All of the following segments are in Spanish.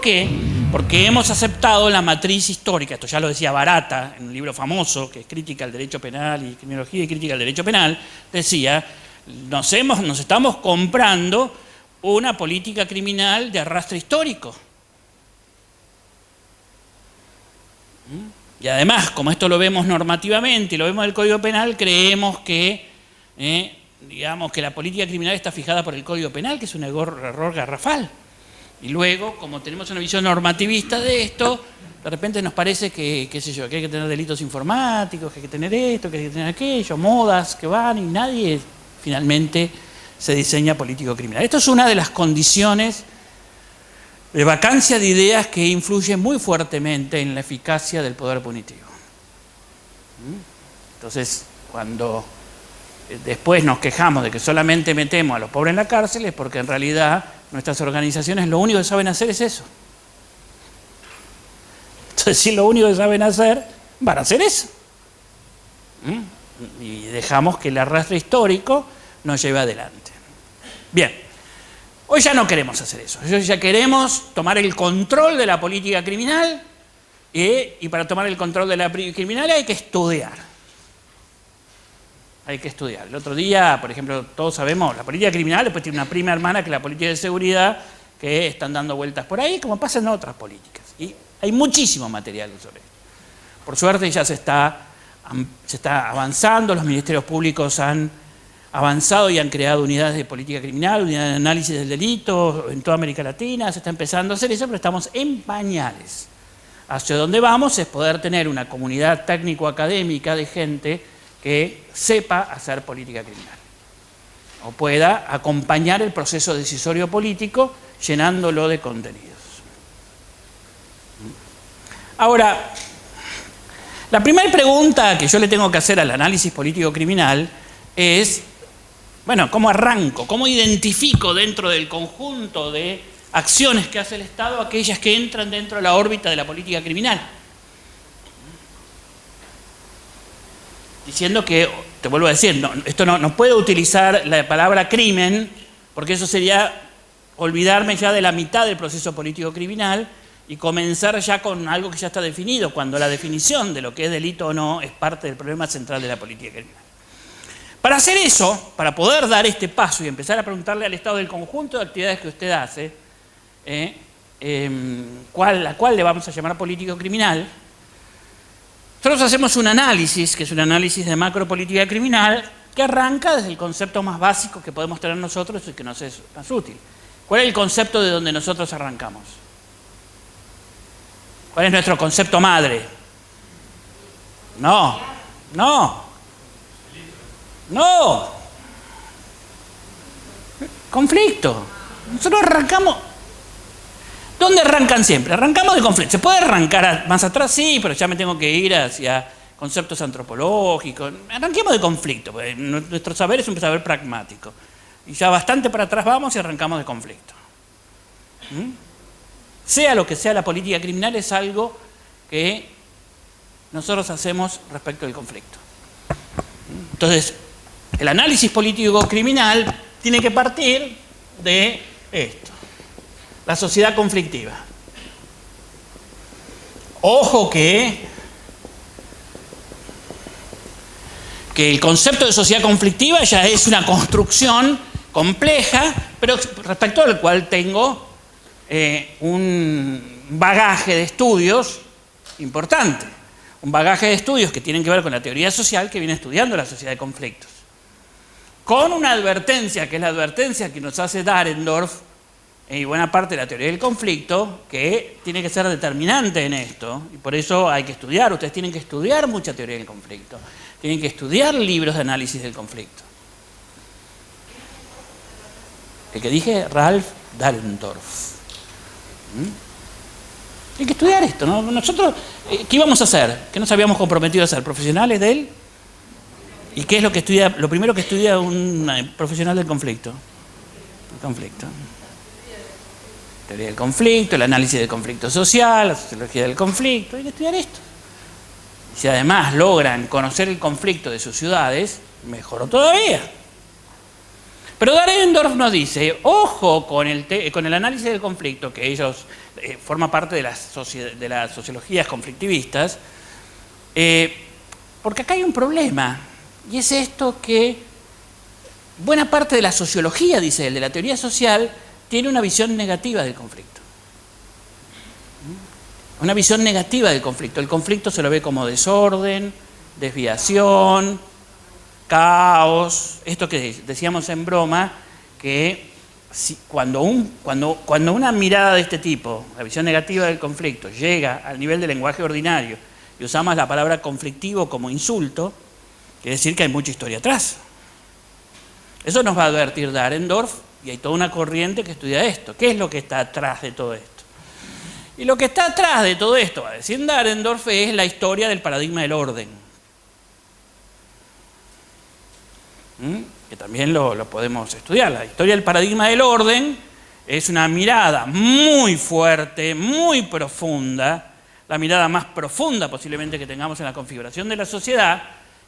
¿Por qué? Porque hemos aceptado la matriz histórica, esto ya lo decía Barata en un libro famoso, que es Crítica al Derecho Penal y Criminología y Crítica al Derecho Penal, decía, nos estamos comprando una política criminal de arrastre histórico. Y además, como esto lo vemos normativamente y lo vemos en el Código Penal, creemos que, digamos, que la política criminal está fijada por el Código Penal, que es un error garrafal. Y luego, como tenemos una visión normativista de esto, de repente nos parece que, qué sé yo, que hay que tener delitos informáticos, que hay que tener esto, que hay que tener aquello, modas que van, y nadie finalmente se diseña político criminal. Esto es una de las condiciones de vacancia de ideas que influye muy fuertemente en la eficacia del poder punitivo. Entonces, cuando después nos quejamos de que solamente metemos a los pobres en la cárcel, es porque en realidad nuestras organizaciones lo único que saben hacer es eso. Entonces, si lo único que saben hacer, van a hacer eso. Y dejamos que el arrastre histórico nos lleve adelante. Bien. Hoy ya no queremos hacer eso. Hoy ya queremos tomar el control de la política criminal y para tomar el control de la criminal hay que estudiar. Hay que estudiar. El otro día, por ejemplo, todos sabemos, la política criminal después tiene una prima hermana que es la política de seguridad, que están dando vueltas por ahí, como pasa en otras políticas. Y hay muchísimo material sobre esto. Por suerte ya se está avanzando, los ministerios públicos han avanzado y han creado unidades de política criminal, unidades de análisis del delito en toda América Latina, se está empezando a hacer eso, pero estamos en pañales. Hacia donde vamos es poder tener una comunidad técnico-académica de gente que sepa hacer política criminal o pueda acompañar el proceso decisorio político llenándolo de contenidos. Ahora, la primera pregunta que yo le tengo que hacer al análisis político criminal es, bueno, ¿cómo arranco? ¿Cómo identifico dentro del conjunto de acciones que hace el Estado aquellas que entran dentro de la órbita de la política criminal? Diciendo que, te vuelvo a decir, esto no puedo utilizar la palabra crimen, porque eso sería olvidarme ya de la mitad del proceso político criminal y comenzar ya con algo que ya está definido, cuando la definición de lo que es delito o no es parte del problema central de la política criminal. Para hacer eso, para poder dar este paso y empezar a preguntarle al Estado del conjunto de actividades que usted hace, la cual le vamos a llamar político criminal, nosotros hacemos un análisis, que es un análisis de macropolítica criminal, que arranca desde el concepto más básico que podemos tener nosotros y que nos es más útil. ¿Cuál es el concepto de donde nosotros arrancamos? ¿Cuál es nuestro concepto madre? No. Conflicto. Nosotros arrancamos. ¿Dónde arrancan siempre? Arrancamos de conflicto. ¿Se puede arrancar más atrás? Sí, pero ya me tengo que ir hacia conceptos antropológicos. Arranquemos de conflicto. Nuestro saber es un saber pragmático. Y ya bastante para atrás vamos y arrancamos de conflicto. Sea lo que sea la política criminal, es algo que nosotros hacemos respecto del conflicto. Entonces, el análisis político criminal tiene que partir de esto. La sociedad conflictiva. Ojo que el concepto de sociedad conflictiva ya es una construcción compleja, pero respecto al cual tengo un bagaje de estudios importante. Un bagaje de estudios que tienen que ver con la teoría social que viene estudiando la sociedad de conflictos. Con una advertencia, que es la advertencia que nos hace Dahrendorf, y buena parte de la teoría del conflicto, que tiene que ser determinante en esto, y por eso hay que estudiar, ustedes tienen que estudiar mucha teoría del conflicto, tienen que estudiar libros de análisis del conflicto. El que dije, Ralph Dahrendorf. Hay que estudiar esto, ¿no? Nosotros, ¿qué íbamos a hacer? ¿Qué nos habíamos comprometido a hacer? ¿Profesionales de él? ¿Y qué es lo que estudia, lo primero que estudia un profesional del conflicto? El conflicto. Teoría del conflicto, el análisis del conflicto social, la sociología del conflicto, hay que estudiar esto. Y si además logran conocer el conflicto de sus ciudades, mejor todavía. Pero Dahrendorf nos dice, ojo con el análisis del conflicto, que ellos forma parte de las sociologías conflictivistas, porque acá hay un problema, y es esto que buena parte de la sociología, dice él, de la teoría social, tiene una visión negativa del conflicto. Una visión negativa del conflicto. El conflicto se lo ve como desorden, desviación, caos. Esto que decíamos en broma, que cuando una mirada de este tipo, la visión negativa del conflicto, llega al nivel del lenguaje ordinario y usamos la palabra conflictivo como insulto, quiere decir que hay mucha historia atrás. Eso nos va a advertir Dahrendorf, y hay toda una corriente que estudia esto. ¿Qué es lo que está atrás de todo esto? Y lo que está atrás de todo esto, va a decir Dahrendorf, es la historia del paradigma del orden. Que también lo podemos estudiar. La historia del paradigma del orden es una mirada muy fuerte, muy profunda, la mirada más profunda posiblemente que tengamos en la configuración de la sociedad,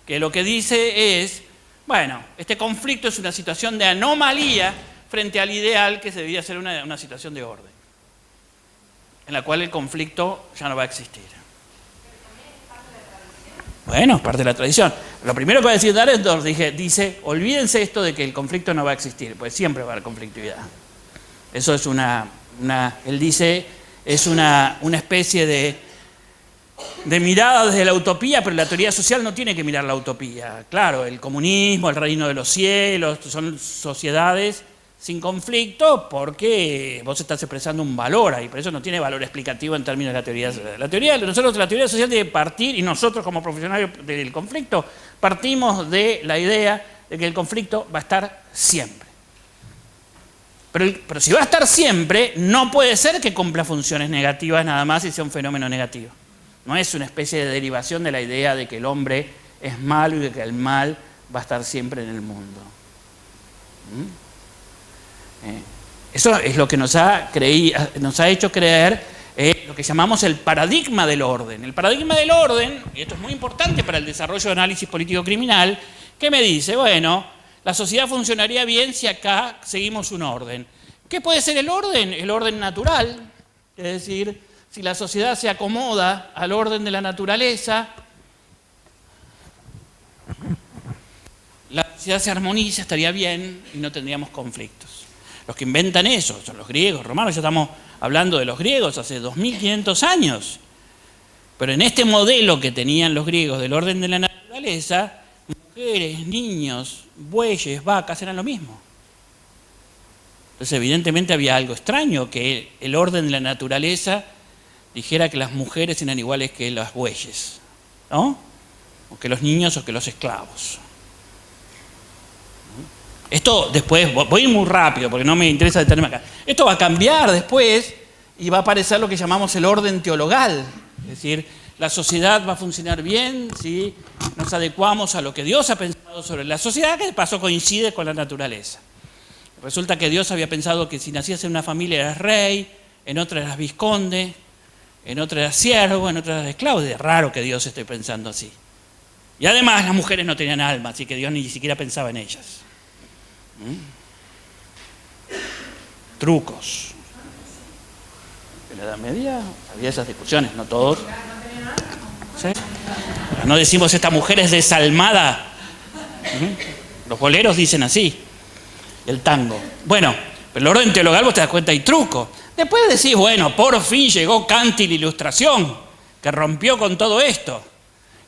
que lo que dice es, bueno, este conflicto es una situación de anomalía frente al ideal que debería ser una situación de orden, en la cual el conflicto ya no va a existir. Bueno, es parte de la tradición. Lo primero que va a decir Dahrendorf dice, olvídense esto de que el conflicto no va a existir, pues siempre va a haber conflictividad. Eso es él dice, es una especie de mirada desde la utopía, pero la teoría social no tiene que mirar la utopía. Claro, el comunismo, el reino de los cielos, son sociedades sin conflicto porque vos estás expresando un valor ahí, por eso no tiene valor explicativo en términos de la teoría social. La teoría social debe partir, y nosotros como profesionales del conflicto, partimos de la idea de que el conflicto va a estar siempre. Pero si va a estar siempre, no puede ser que cumpla funciones negativas nada más y sea un fenómeno negativo. No es una especie de derivación de la idea de que el hombre es malo y de que el mal va a estar siempre en el mundo. Eso es lo que nos ha hecho creer lo que llamamos el paradigma del orden. El paradigma del orden, y esto es muy importante para el desarrollo de análisis político-criminal, que me dice, bueno, la sociedad funcionaría bien si acá seguimos un orden. ¿Qué puede ser el orden? El orden natural, es decir, si la sociedad se acomoda al orden de la naturaleza, la sociedad se armoniza, estaría bien y no tendríamos conflictos. Los que inventan eso son los griegos, romanos, ya estamos hablando de los griegos hace 2500 años. Pero en este modelo que tenían los griegos del orden de la naturaleza, mujeres, niños, bueyes, vacas eran lo mismo. Entonces evidentemente había algo extraño, que el orden de la naturaleza dijera que las mujeres eran iguales que los bueyes, ¿no? O que los niños o que los esclavos. Esto después, voy a ir muy rápido porque no me interesa detenerme acá. Esto va a cambiar después y va a aparecer lo que llamamos el orden teologal. Es decir, la sociedad va a funcionar bien si nos adecuamos a lo que Dios ha pensado sobre la sociedad, que de paso coincide con la naturaleza. Resulta que Dios había pensado que si nacías en una familia eras rey, en otra eras vizconde, en otra eras siervo, en otra eras esclavo. Es raro que Dios esté pensando así. Y además las mujeres no tenían alma, así que Dios ni siquiera pensaba en ellas. Trucos. En la Edad Media había esas discusiones, no todos. ¿Sí? No decimos esta mujer es desalmada. Los boleros dicen así. El tango. Bueno, pero el orden teologal vos te das cuenta hay truco. Después decís, bueno, por fin llegó Kant y la Ilustración, que rompió con todo esto.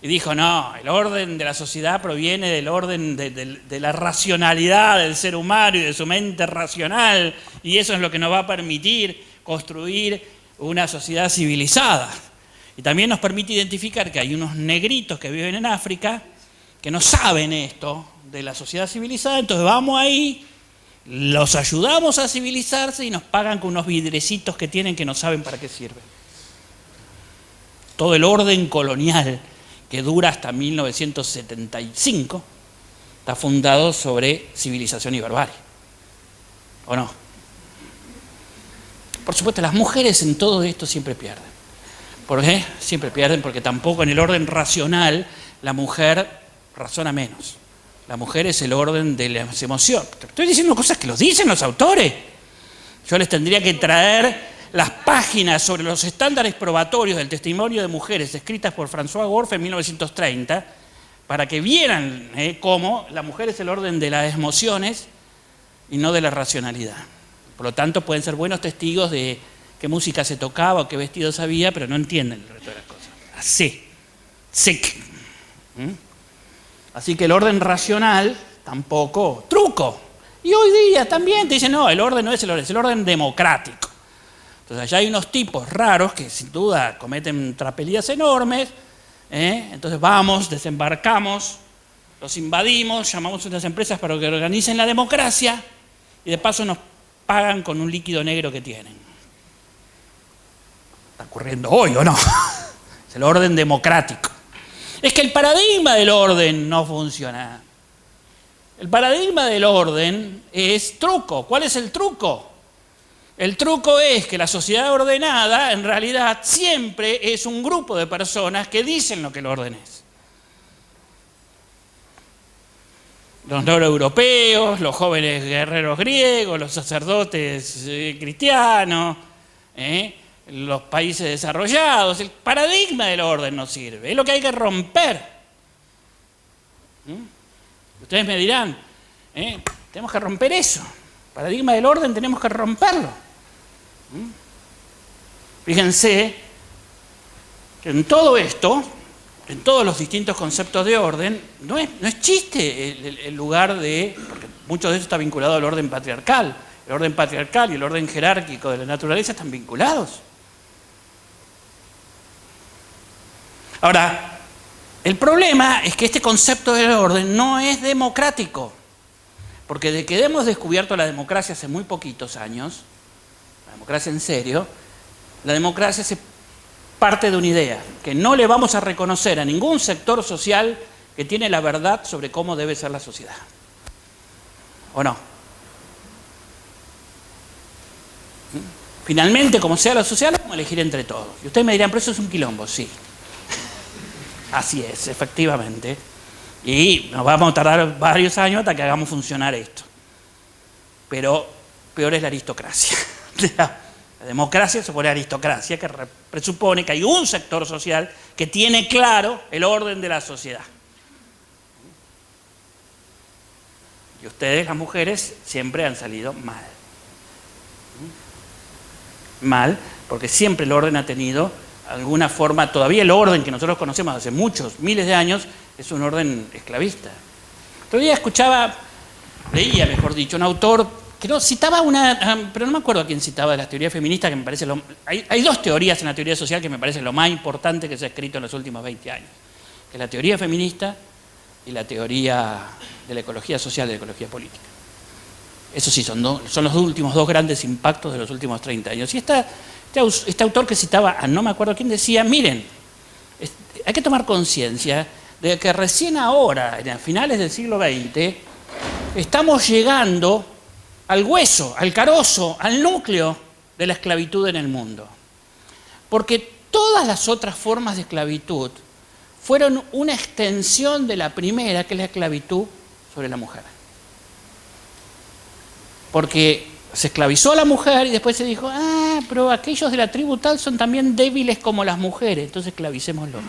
Y dijo, no, el orden de la sociedad proviene del orden de la racionalidad del ser humano y de su mente racional, y eso es lo que nos va a permitir construir una sociedad civilizada. Y también nos permite identificar que hay unos negritos que viven en África que no saben esto de la sociedad civilizada, entonces vamos ahí, los ayudamos a civilizarse y nos pagan con unos vidrecitos que tienen que no saben para qué sirven. Todo el orden colonial que dura hasta 1975, está fundado sobre civilización y barbarie. ¿O no? Por supuesto, las mujeres en todo esto siempre pierden. ¿Por qué? Siempre pierden porque tampoco en el orden racional la mujer razona menos. La mujer es el orden de las emociones. Estoy diciendo cosas que los dicen los autores. Yo les tendría que traer las páginas sobre los estándares probatorios del testimonio de mujeres escritas por François Worf en 1930 para que vieran cómo la mujer es el orden de las emociones y no de la racionalidad. Por lo tanto, pueden ser buenos testigos de qué música se tocaba o qué vestidos había, pero no entienden el resto de las cosas. Así. Así que el orden racional tampoco. Truco. Y hoy día también te dicen, no, el orden no es el orden democrático. Entonces allá hay unos tipos raros que sin duda cometen tropelías enormes. Entonces vamos, desembarcamos, los invadimos, llamamos a unas empresas para que organicen la democracia y de paso nos pagan con un líquido negro que tienen. ¿Está ocurriendo hoy o no? Es el orden democrático. Es que el paradigma del orden no funciona. El paradigma del orden es truco. ¿Cuál es el truco? El truco es que la sociedad ordenada en realidad siempre es un grupo de personas que dicen lo que el orden es. Los noreuropeos, los jóvenes guerreros griegos, los sacerdotes cristianos, los países desarrollados. El paradigma del orden no sirve, es lo que hay que romper. Ustedes me dirán, tenemos que romper eso. El paradigma del orden tenemos que romperlo. Fíjense que en todo esto, en todos los distintos conceptos de orden, no es chiste el lugar de, porque mucho de eso está vinculado al orden patriarcal. El orden patriarcal y el orden jerárquico de la naturaleza están vinculados. Ahora, el problema es que este concepto del orden no es democrático, porque desde que hemos descubierto la democracia hace muy poquitos años, la democracia en serio, la democracia se parte de una idea, que no le vamos a reconocer a ningún sector social que tiene la verdad sobre cómo debe ser la sociedad. ¿O no? Finalmente, como sea la sociedad, lo vamos a elegir entre todos. Y ustedes me dirán, pero eso es un quilombo, sí. Así es, efectivamente. Y nos vamos a tardar varios años hasta que hagamos funcionar esto. Pero peor es la aristocracia. La democracia supone aristocracia, que presupone que hay un sector social que tiene claro el orden de la sociedad. Y ustedes, las mujeres, siempre han salido mal. Mal, porque siempre el orden ha tenido alguna forma, todavía el orden que nosotros conocemos hace muchos, miles de años, es un orden esclavista. Todavía leía, mejor dicho, un autor que no citaba pero no me acuerdo a quién citaba de las teorías feministas, que me parece hay dos teorías en la teoría social que me parece lo más importante que se ha escrito en los últimos 20 años, que es la teoría feminista y la teoría de la ecología social y de la ecología política. Eso sí, son los últimos dos grandes impactos de los últimos 30 años. Y este autor que citaba, no me acuerdo quién, decía, miren, hay que tomar conciencia de que recién ahora, a finales del siglo XX, estamos llegando al hueso, al carozo, al núcleo de la esclavitud en el mundo. Porque todas las otras formas de esclavitud fueron una extensión de la primera, que es la esclavitud sobre la mujer. Porque se esclavizó a la mujer y después se dijo, pero aquellos de la tribu tal son también débiles como las mujeres, entonces esclavicémoslos.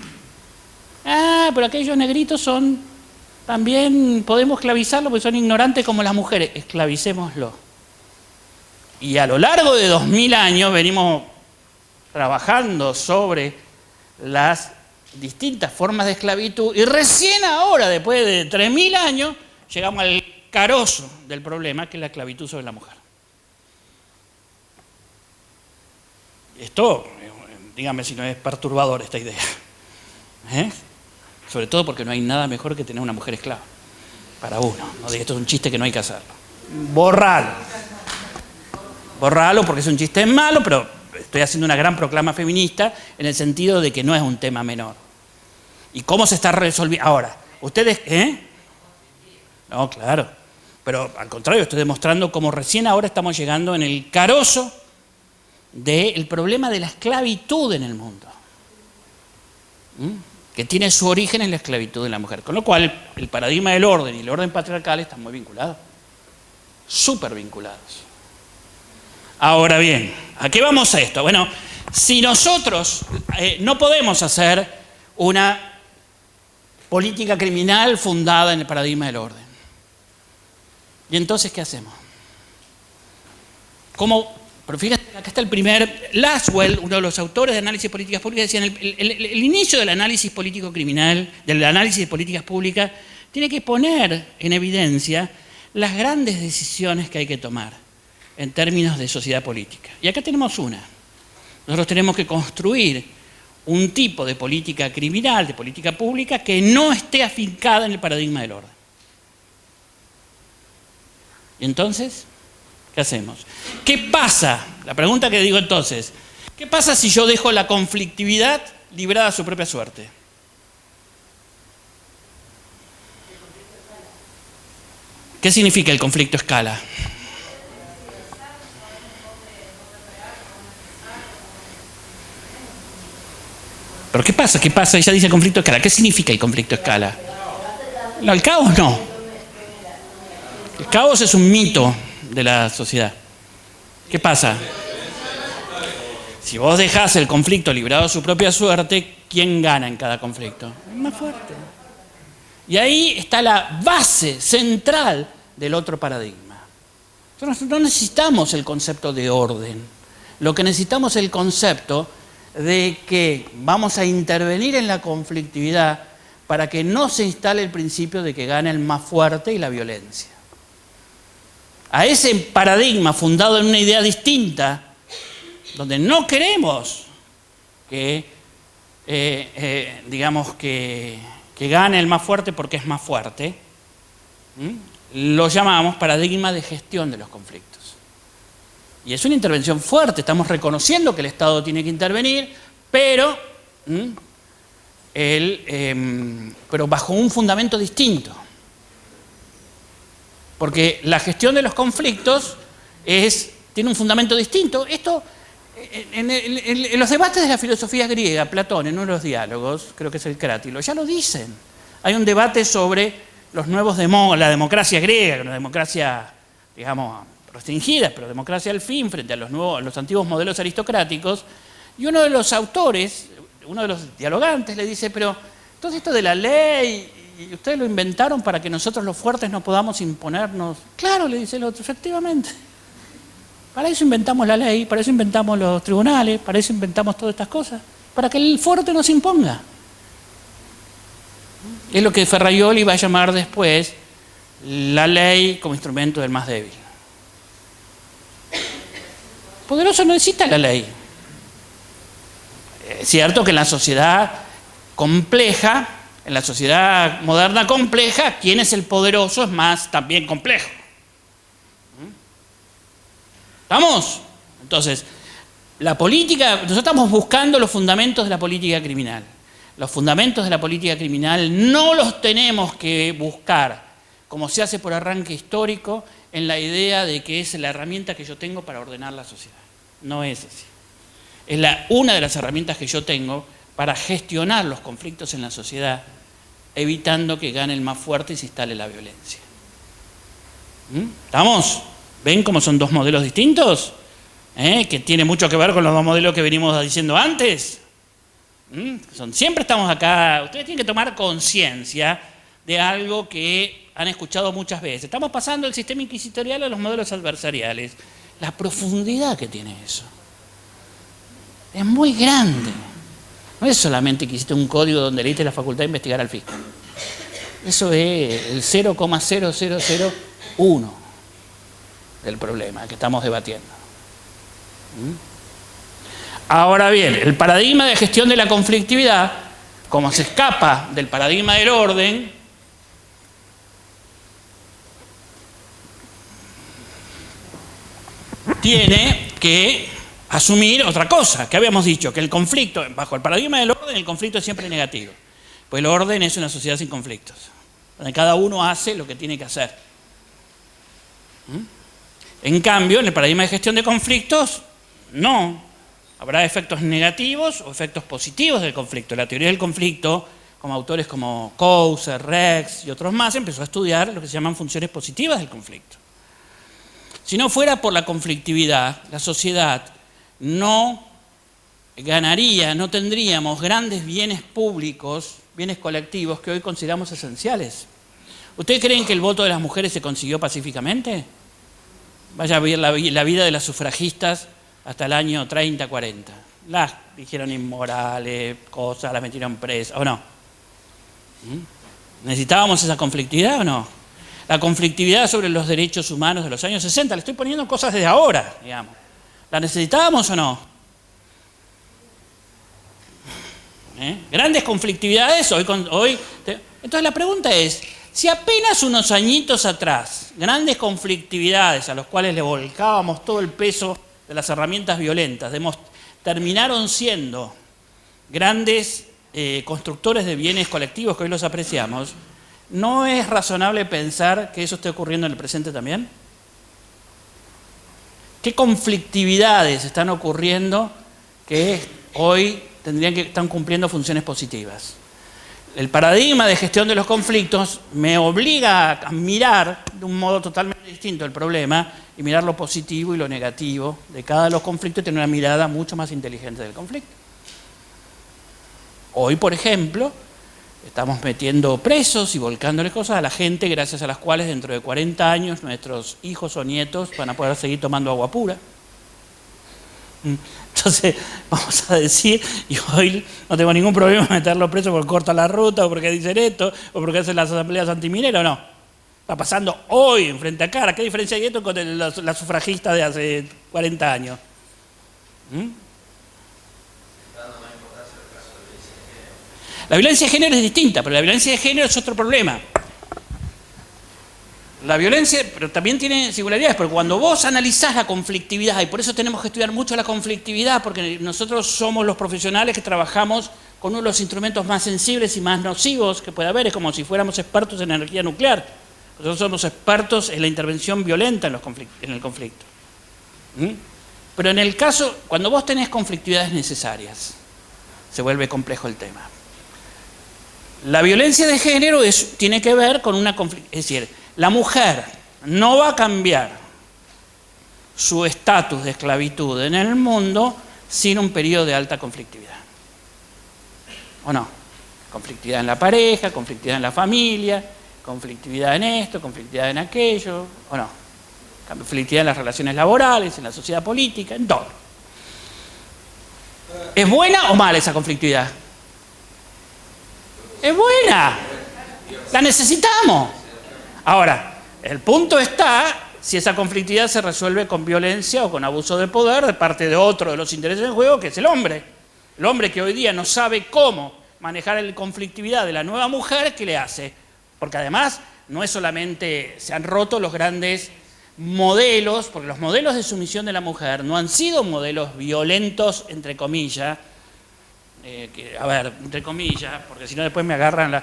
Pero aquellos negritos también podemos esclavizarlos porque son ignorantes como las mujeres, esclavicémoslos. Y a lo largo de 2000 años venimos trabajando sobre las distintas formas de esclavitud y recién ahora, después de 3000 años, llegamos al carozo del problema, que es la esclavitud sobre la mujer. Esto, dígame si no es perturbador esta idea. Sobre todo porque no hay nada mejor que tener una mujer esclava. Para uno. No diga, esto es un chiste que no hay que hacerlo. Borralo. Borralo porque es un chiste malo, pero estoy haciendo una gran proclama feminista en el sentido de que no es un tema menor. ¿Y cómo se está resolviendo? Ahora, ustedes... No, claro. Pero al contrario, estoy demostrando cómo recién ahora estamos llegando en el carozo del problema de la esclavitud en el mundo. que tiene su origen en la esclavitud de la mujer. Con lo cual, el paradigma del orden y el orden patriarcal están muy vinculados, súper vinculados. Ahora bien, ¿a qué vamos a esto? Bueno, si nosotros no podemos hacer una política criminal fundada en el paradigma del orden, ¿y entonces qué hacemos? ¿Cómo? Pero fíjate, acá está el primer, Lasswell, uno de los autores de análisis de políticas públicas, decía, el inicio del análisis político criminal, del análisis de políticas públicas, tiene que poner en evidencia las grandes decisiones que hay que tomar en términos de sociedad política. Y acá tenemos una. Nosotros tenemos que construir un tipo de política criminal, de política pública, que no esté afincada en el paradigma del orden. ¿Y entonces qué hacemos? ¿Qué pasa? La pregunta que digo entonces, ¿qué pasa si yo dejo la conflictividad librada a su propia suerte? ¿Qué significa el conflicto escala? ¿Pero qué pasa? ¿Qué pasa? Ella dice conflicto escala. ¿Qué significa el conflicto escala? No, el caos no. El caos es un mito de la sociedad. ¿Qué pasa? Si vos dejás el conflicto librado a su propia suerte, ¿quién gana en cada conflicto? El más fuerte. Y ahí está la base central del otro paradigma. Nosotros no necesitamos el concepto de orden. Lo que necesitamos es el concepto de que vamos a intervenir en la conflictividad para que no se instale el principio de que gane el más fuerte y la violencia. A ese paradigma fundado en una idea distinta, donde no queremos que, digamos, que gane el más fuerte porque es más fuerte, lo llamamos paradigma de gestión de los conflictos. Y es una intervención fuerte, estamos reconociendo que el Estado tiene que intervenir, pero bajo un fundamento distinto. Porque la gestión de los conflictos tiene un fundamento distinto. Esto, en los debates de la filosofía griega, Platón, en uno de los diálogos, creo que es el Crátilo, ya lo dicen. Hay un debate sobre los nuevos la democracia griega, una democracia, digamos, restringida, pero democracia al fin, frente a los antiguos modelos aristocráticos. Y uno de los autores, uno de los dialogantes, le dice, pero entonces esto de la ley, y ustedes lo inventaron para que nosotros los fuertes no podamos imponernos. Claro, le dice el otro, efectivamente. Para eso inventamos la ley, para eso inventamos los tribunales, para eso inventamos todas estas cosas, para que el fuerte nos imponga. Es lo que Ferraioli va a llamar después la ley como instrumento del más débil. Poderoso no necesita la ley. Es cierto que en la sociedad compleja, en la sociedad moderna compleja, quién es el poderoso es más también complejo. ¿Estamos? Entonces, la política, nosotros estamos buscando los fundamentos de la política criminal. Los fundamentos de la política criminal no los tenemos que buscar, como se hace por arranque histórico, en la idea de que es la herramienta que yo tengo para ordenar la sociedad. No es así. Es una de las herramientas que yo tengo para gestionar los conflictos en la sociedad, evitando que gane el más fuerte y se instale la violencia. ¿Estamos? ¿Ven cómo son dos modelos distintos? Que tiene mucho que ver con los dos modelos que venimos diciendo antes. Siempre estamos acá. Ustedes tienen que tomar conciencia de algo que han escuchado muchas veces. Estamos pasando del sistema inquisitorial a los modelos adversariales. La profundidad que tiene eso es muy grande. No es solamente que hiciste un código donde leíste la facultad de investigar al fiscal. Eso es el 0,0001 del problema que estamos debatiendo. Ahora bien, el paradigma de gestión de la conflictividad, como se escapa del paradigma del orden, tiene que asumir otra cosa, que habíamos dicho, que el conflicto, bajo el paradigma del orden, el conflicto es siempre negativo. Pues el orden es una sociedad sin conflictos, donde cada uno hace lo que tiene que hacer. En cambio, en el paradigma de gestión de conflictos, no. Habrá efectos negativos o efectos positivos del conflicto. La teoría del conflicto como autores como Couser, Rex y otros más, empezó a estudiar lo que se llaman funciones positivas del conflicto. Si no fuera por la conflictividad, la sociedad no ganaría, no tendríamos grandes bienes públicos, bienes colectivos que hoy consideramos esenciales. ¿Ustedes creen que el voto de las mujeres se consiguió pacíficamente? Vaya a ver la vida de las sufragistas hasta el año 30, 40. Las dijeron inmorales, cosas, las metieron presas, ¿o no? ¿Necesitábamos esa conflictividad o no? La conflictividad sobre los derechos humanos de los años 60, le estoy poniendo cosas desde ahora, digamos. ¿La necesitábamos o no? Grandes conflictividades hoy. Entonces la pregunta es, si apenas unos añitos atrás, grandes conflictividades a los cuales le volcábamos todo el peso de las herramientas violentas, terminaron siendo grandes constructores de bienes colectivos que hoy los apreciamos, ¿no es razonable pensar que eso esté ocurriendo en el presente también? ¿Qué conflictividades están ocurriendo que hoy están cumpliendo funciones positivas? El paradigma de gestión de los conflictos me obliga a mirar de un modo totalmente distinto el problema y mirar lo positivo y lo negativo de cada de los conflictos y tener una mirada mucho más inteligente del conflicto. Hoy, por ejemplo, estamos metiendo presos y volcándole cosas a la gente gracias a las cuales dentro de 40 años nuestros hijos o nietos van a poder seguir tomando agua pura. Entonces, vamos a decir, y hoy no tengo ningún problema en meterlo preso porque corta la ruta o porque dicen esto o porque hacen las asambleas antimineras, no. Está pasando hoy, frente a cara. ¿Qué diferencia hay esto con la sufragista de hace 40 años? La violencia de género es distinta, pero la violencia de género es otro problema. La violencia, pero también tiene singularidades, porque cuando vos analizás la conflictividad, y por eso tenemos que estudiar mucho la conflictividad, porque nosotros somos los profesionales que trabajamos con uno de los instrumentos más sensibles y más nocivos que puede haber, es como si fuéramos expertos en energía nuclear. Nosotros somos expertos en la intervención violenta en el conflicto. Pero en el caso, cuando vos tenés conflictividades necesarias, se vuelve complejo el tema. La violencia de género tiene que ver con una conflictividad, es decir, la mujer no va a cambiar su estatus de esclavitud en el mundo sin un periodo de alta conflictividad. ¿O no? Conflictividad en la pareja, conflictividad en la familia, conflictividad en esto, conflictividad en aquello, ¿o no? Conflictividad en las relaciones laborales, en la sociedad política, en todo. ¿Es buena o mala esa conflictividad? Es buena. La necesitamos. Ahora, el punto está si esa conflictividad se resuelve con violencia o con abuso de poder de parte de otro de los intereses en juego, que es el hombre. El hombre que hoy día no sabe cómo manejar la conflictividad de la nueva mujer, ¿qué le hace? Porque además no es solamente se han roto los grandes modelos, porque los modelos de sumisión de la mujer no han sido modelos violentos, entre comillas, entre comillas, porque si no después me agarran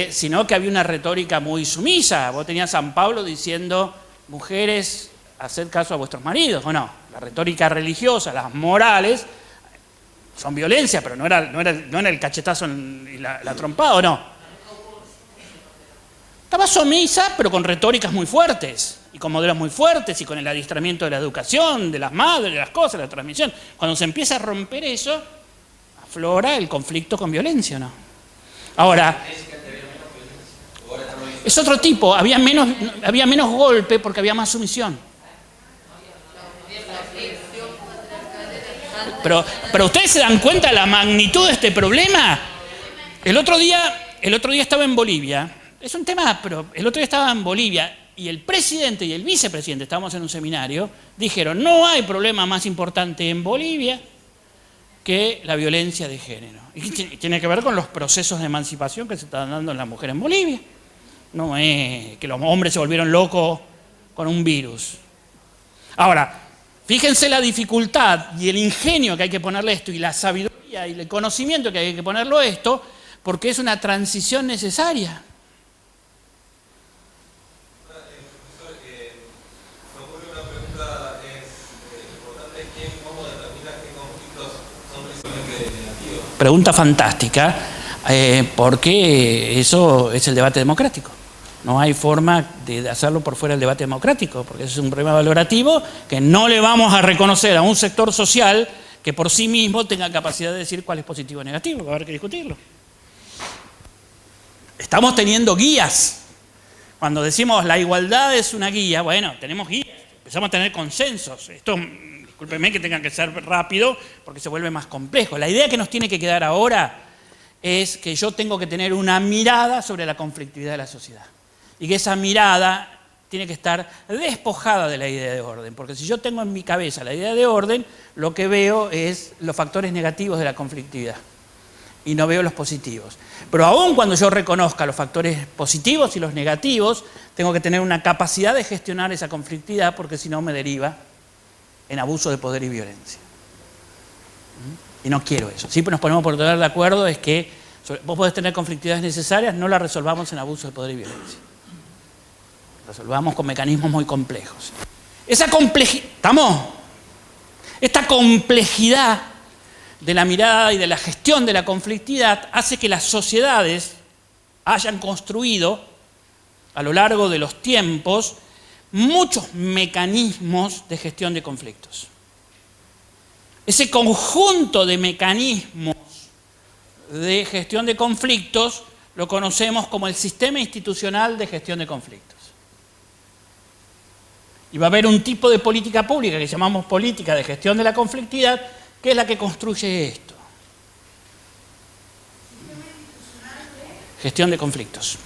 sino que había una retórica muy sumisa. Vos tenías a San Pablo diciendo, mujeres, haced caso a vuestros maridos, ¿o no? La retórica religiosa, las morales, son violencia, pero no era el cachetazo y la trompada, ¿o no? Estaba sumisa, pero con retóricas muy fuertes, y con modelos muy fuertes, y con el adiestramiento de la educación, de las madres, de las cosas, de la transmisión. Cuando se empieza a romper eso, aflora el conflicto con violencia, ¿no? Ahora, es otro tipo, había menos golpe porque había más sumisión. Pero ustedes se dan cuenta de la magnitud de este problema. El otro día estaba en Bolivia, es un tema, pero el otro día estaba en Bolivia y el presidente y el vicepresidente, estábamos en un seminario, dijeron, no hay problema más importante en Bolivia que la violencia de género. Y tiene que ver con los procesos de emancipación que se están dando en las mujeres en Bolivia. No es que los hombres se volvieron locos con un virus. Ahora, fíjense la dificultad y el ingenio que hay que ponerle a esto, y la sabiduría y el conocimiento que hay que ponerlo a esto, porque es una transición necesaria. Pregunta fantástica. porque eso es el debate democrático. No hay forma de hacerlo por fuera del debate democrático, porque eso es un problema valorativo que no le vamos a reconocer a un sector social que por sí mismo tenga capacidad de decir cuál es positivo o negativo, va a haber que discutirlo. Estamos teniendo guías. Cuando decimos la igualdad es una guía, bueno, tenemos guías, empezamos a tener consensos. Esto, discúlpenme que tenga que ser rápido porque se vuelve más complejo. La idea que nos tiene que quedar ahora es que yo tengo que tener una mirada sobre la conflictividad de la sociedad. Y que esa mirada tiene que estar despojada de la idea de orden. Porque si yo tengo en mi cabeza la idea de orden, lo que veo es los factores negativos de la conflictividad. Y no veo los positivos. Pero aún cuando yo reconozca los factores positivos y los negativos, tengo que tener una capacidad de gestionar esa conflictividad, porque si no me deriva en abuso de poder y violencia. Y no quiero eso. Si nos ponemos por total de acuerdo es que vos podés tener conflictividades necesarias, no las resolvamos en abuso de poder y violencia. Resolvamos con mecanismos muy complejos. Esta complejidad de la mirada y de la gestión de la conflictividad hace que las sociedades hayan construido a lo largo de los tiempos muchos mecanismos de gestión de conflictos. Ese conjunto de mecanismos de gestión de conflictos lo conocemos como el sistema institucional de gestión de conflictos. Y va a haber un tipo de política pública que llamamos política de gestión de la conflictividad, que es la que construye esto. Gestión de conflictos.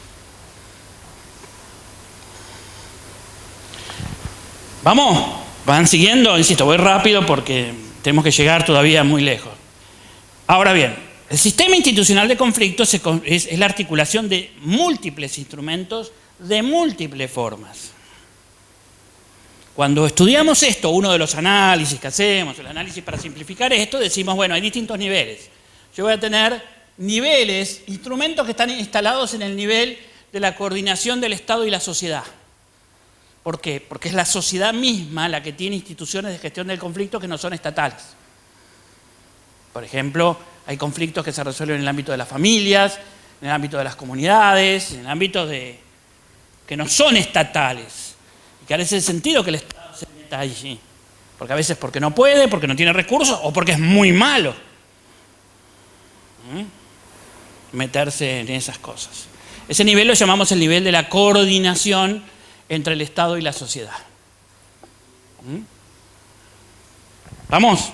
¿Vamos? ¿Van siguiendo? Insisto, voy rápido porque tenemos que llegar todavía muy lejos. Ahora bien, el sistema institucional de conflictos es la articulación de múltiples instrumentos de múltiples formas. Cuando estudiamos esto, uno de los análisis que hacemos, el análisis para simplificar esto, decimos, bueno, hay distintos niveles. Yo voy a tener niveles, instrumentos que están instalados en el nivel de la coordinación del Estado y la sociedad. ¿Por qué? Porque es la sociedad misma la que tiene instituciones de gestión del conflicto que no son estatales. Por ejemplo, hay conflictos que se resuelven en el ámbito de las familias, en el ámbito de las comunidades, en el ámbito que no son estatales. Y carece de sentido que el Estado se meta allí. Porque a veces porque no puede, porque no tiene recursos o porque es muy malo meterse en esas cosas. Ese nivel lo llamamos el nivel de la coordinación entre el Estado y la sociedad. ¿Vamos?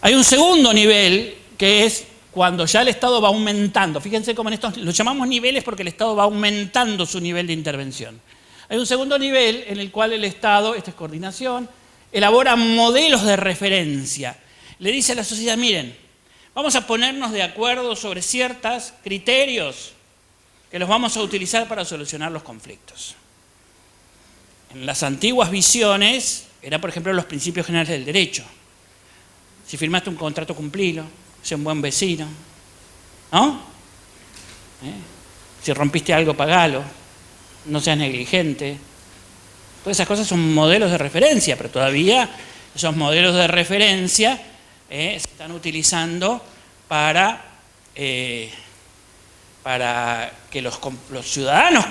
Hay un segundo nivel que es cuando ya el Estado va aumentando. Fíjense cómo en estos lo llamamos niveles porque el Estado va aumentando su nivel de intervención. Hay un segundo nivel en el cual el Estado, esta es coordinación, elabora modelos de referencia. Le dice a la sociedad, miren, vamos a ponernos de acuerdo sobre ciertos criterios que los vamos a utilizar para solucionar los conflictos. En las antiguas visiones, eran por ejemplo los principios generales del derecho. Si firmaste un contrato, cumplilo, sé un buen vecino, ¿no? Si rompiste algo, pagalo. No seas negligente. Todas esas cosas son modelos de referencia, pero todavía esos modelos de referencia se están utilizando para que los ciudadanos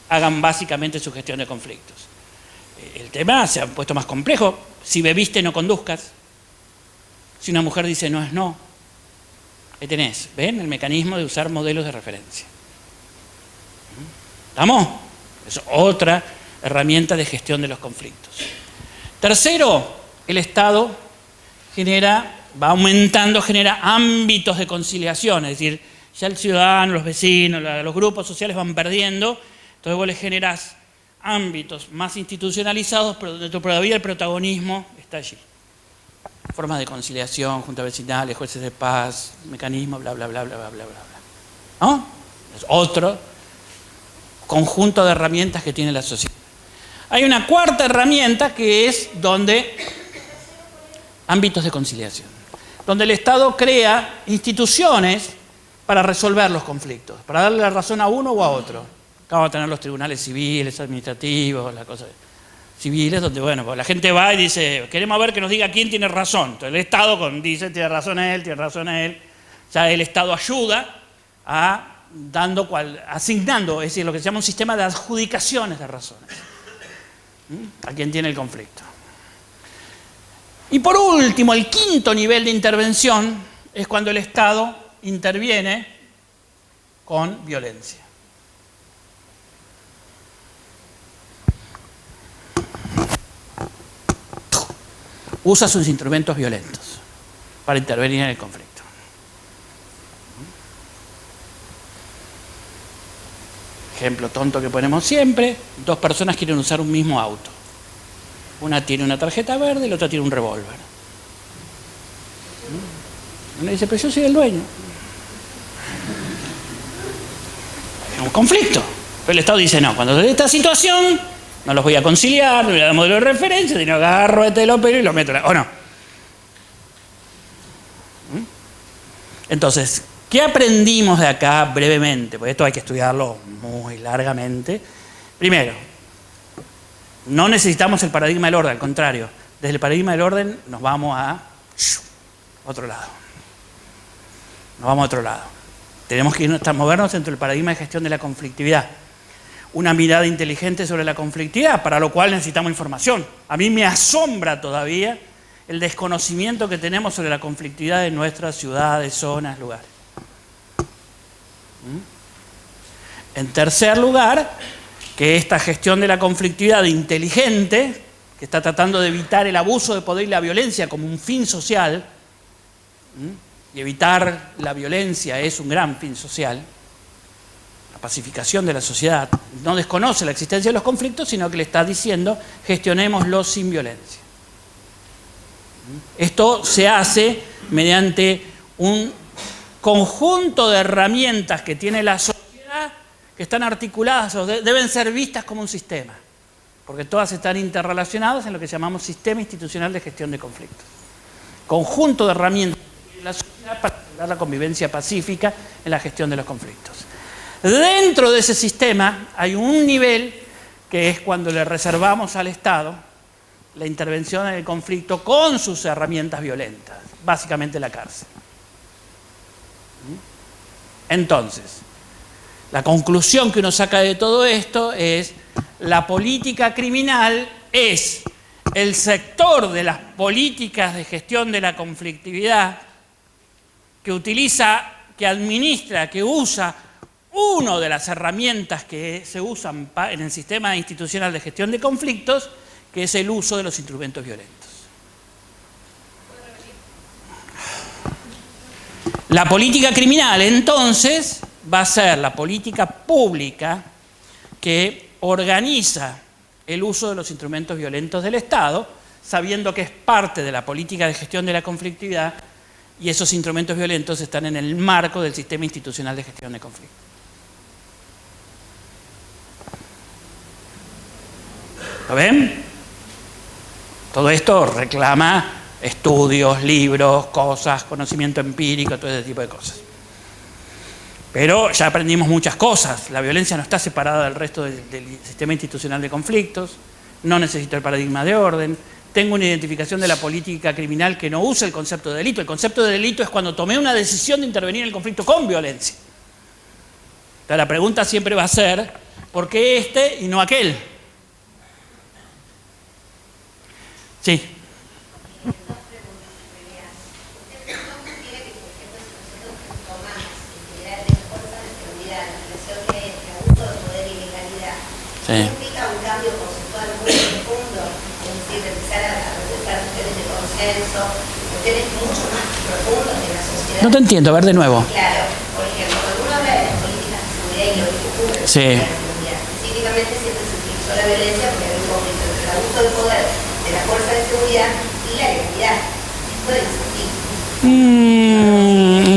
hagan básicamente su gestión de conflictos. El tema se ha puesto más complejo. Si bebiste, no conduzcas. Si una mujer dice no es no. Ahí tenés, ¿ven? El mecanismo de usar modelos de referencia. ¿Estamos? Es otra herramienta de gestión de los conflictos. Tercero, el Estado va aumentando, genera ámbitos de conciliación, es decir, ya el ciudadano, los vecinos, los grupos sociales van perdiendo, entonces vos le generás ámbitos más institucionalizados, pero donde todavía el protagonismo está allí. Formas de conciliación, juntas vecinales, jueces de paz, mecanismos, bla, bla, bla, bla, bla, bla, bla. ¿No? Es otro conjunto de herramientas que tiene la sociedad. Hay una cuarta herramienta que es ámbitos de conciliación, donde el Estado crea instituciones para resolver los conflictos, para darle la razón a uno o a otro. Acá vamos a tener los tribunales civiles, administrativos, las cosas civiles, donde bueno, la gente va y dice, queremos ver que nos diga quién tiene razón. Entonces el Estado dice, tiene razón él, Ya el Estado ayuda asignando, es decir, lo que se llama un sistema de adjudicaciones de razones a quien tiene el conflicto. Y por último, el quinto nivel de intervención es cuando el Estado interviene con violencia. Usa sus instrumentos violentos para intervenir en el conflicto. Ejemplo tonto que ponemos siempre: dos personas quieren usar un mismo auto. Una tiene una tarjeta verde y la otra tiene un revólver. Uno dice, pero yo soy el dueño. Es un conflicto. Pero el Estado dice, no, cuando de esta situación no los voy a conciliar, no voy a dar modelo de referencia, sino agarro este de los pelos y lo meto. ¿O no? Entonces, ¿qué aprendimos de acá brevemente? Porque esto hay que estudiarlo muy largamente. Primero, no necesitamos el paradigma del orden, al contrario. Desde el paradigma del orden nos vamos a otro lado. Nos vamos a otro lado. Tenemos que movernos dentro del paradigma de gestión de la conflictividad. Una mirada inteligente sobre la conflictividad, para lo cual necesitamos información. A mí me asombra todavía el desconocimiento que tenemos sobre la conflictividad de nuestras ciudades, zonas, lugares. En tercer lugar, que esta gestión de la conflictividad inteligente, que está tratando de evitar el abuso de poder y la violencia como un fin social, y evitar la violencia es un gran fin social, la pacificación de la sociedad, no desconoce la existencia de los conflictos, sino que le está diciendo, gestionémoslos sin violencia. Esto se hace mediante un conjunto de herramientas que tiene la sociedad, que están articuladas o deben ser vistas como un sistema, porque todas están interrelacionadas en lo que llamamos sistema institucional de gestión de conflictos. Conjunto de herramientas que tiene la sociedad para lograr la convivencia pacífica en la gestión de los conflictos. Dentro de ese sistema hay un nivel que es cuando le reservamos al Estado la intervención en el conflicto con sus herramientas violentas, básicamente la cárcel. Entonces, la conclusión que uno saca de todo esto es: la política criminal es el sector de las políticas de gestión de la conflictividad que utiliza, que administra, que usa una de las herramientas que se usan en el sistema institucional de gestión de conflictos, que es el uso de los instrumentos violentos. La política criminal, entonces, va a ser la política pública que organiza el uso de los instrumentos violentos del Estado, sabiendo que es parte de la política de gestión de la conflictividad, y esos instrumentos violentos están en el marco del sistema institucional de gestión de conflictos. ¿Lo ven? Todo esto reclama estudios, libros, cosas, conocimiento empírico, todo ese tipo de cosas. Pero ya aprendimos muchas cosas. La violencia no está separada del resto del sistema institucional de conflictos, no necesito el paradigma de orden, tengo una identificación de la política criminal que no usa el concepto de delito. El concepto de delito es cuando tomé una decisión de intervenir en el conflicto con violencia. Entonces la pregunta siempre va a ser, ¿por qué este y no aquel? Sí. Sí. Implica un cambio conceptual muy profundo, es decir, empezar a buscar cuestiones de consenso, cuestiones mucho más profundas de la sociedad. No te entiendo, a ver de nuevo. Claro, por ejemplo, cuando uno habla de las políticas de seguridad y lo que ocurre en la seguridad, específicamente siempre se utilizó la violencia porque había un conflicto entre el abuso de poder de la fuerza de seguridad y la legalidad. Esto es así.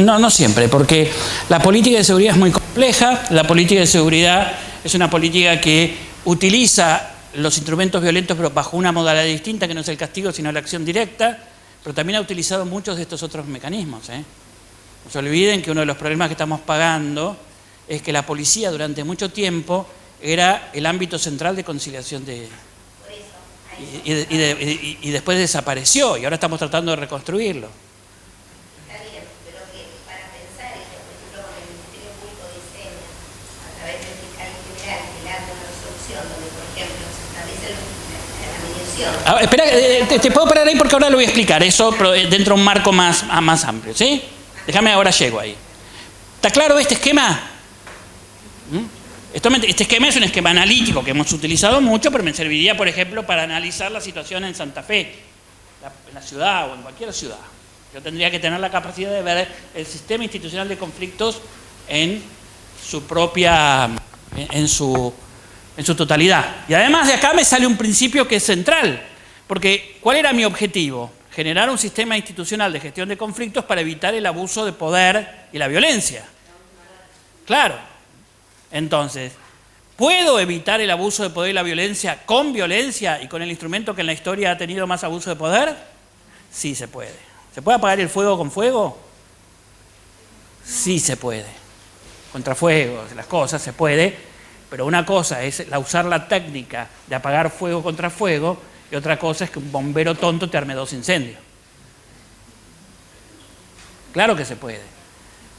No siempre, porque la política de seguridad es muy compleja. La política de seguridad es una política que utiliza los instrumentos violentos pero bajo una modalidad distinta, que no es el castigo sino la acción directa, pero también ha utilizado muchos de estos otros mecanismos. No se olviden que uno de los problemas que estamos pagando es que la policía durante mucho tiempo era el ámbito central de conciliación y después desapareció y ahora estamos tratando de reconstruirlo. Está bien, pero que para Espera, te puedo parar ahí porque ahora lo voy a explicar, eso pero dentro de un marco más amplio, ¿sí? Déjame, ahora llego ahí. ¿Está claro este esquema? Este esquema es un esquema analítico que hemos utilizado mucho, pero me serviría, por ejemplo, para analizar la situación en Santa Fe, en la ciudad o en cualquier ciudad. Yo tendría que tener la capacidad de ver el sistema institucional de conflictos en su propia, en su totalidad. Y además de acá me sale un principio que es central, porque ¿cuál era mi objetivo? Generar un sistema institucional de gestión de conflictos para evitar el abuso de poder y la violencia. Claro. Entonces, ¿puedo evitar el abuso de poder y la violencia con violencia y con el instrumento que en la historia ha tenido más abuso de poder? Sí se puede. ¿Se puede apagar el fuego con fuego? Sí se puede. Contra fuego, las cosas se puede, pero una cosa es usar la técnica de apagar fuego contra fuego y otra cosa es que un bombero tonto te arme 2 incendios. Claro que se puede.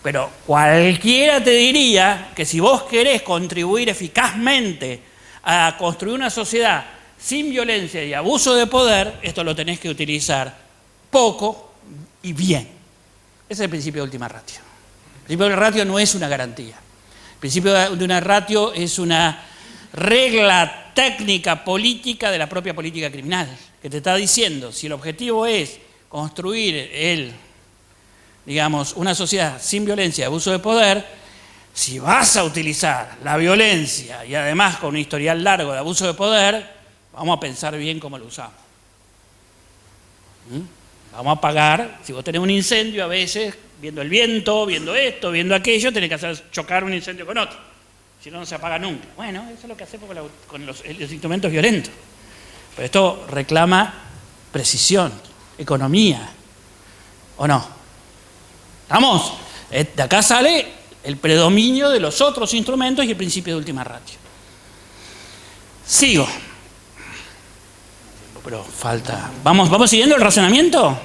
Pero cualquiera te diría que si vos querés contribuir eficazmente a construir una sociedad sin violencia y abuso de poder, esto lo tenés que utilizar poco y bien. Ese es el principio de última ratio. El principio de ratio no es una garantía. El principio de una ratio es una regla técnica política de la propia política criminal, que te está diciendo, si el objetivo es construir una sociedad sin violencia y abuso de poder, si vas a utilizar la violencia y además con un historial largo de abuso de poder, vamos a pensar bien cómo lo usamos. Vamos a apagar, si vos tenés un incendio a veces, viendo el viento, viendo esto, viendo aquello, tenés que hacer chocar un incendio con otro. Si no, no se apaga nunca. Bueno, eso es lo que hacemos con los instrumentos violentos. Pero esto reclama precisión, economía, ¿o no? ¿Estamos? De acá sale el predominio de los otros instrumentos y el principio de última ratio. Sigo. Pero falta... ¿Vamos siguiendo el razonamiento?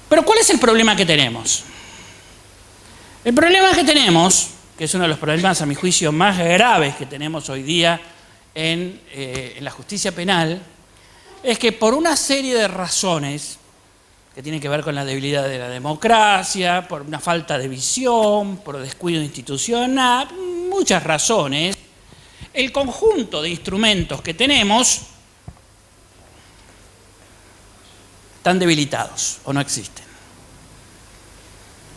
Pero ¿cuál es el problema que tenemos? El problema que tenemos, que es uno de los problemas a mi juicio más graves que tenemos hoy día en la justicia penal, es que por una serie de razones que tienen que ver con la debilidad de la democracia, por una falta de visión, por descuido institucional, muchas razones, el conjunto de instrumentos que tenemos están debilitados o no existen.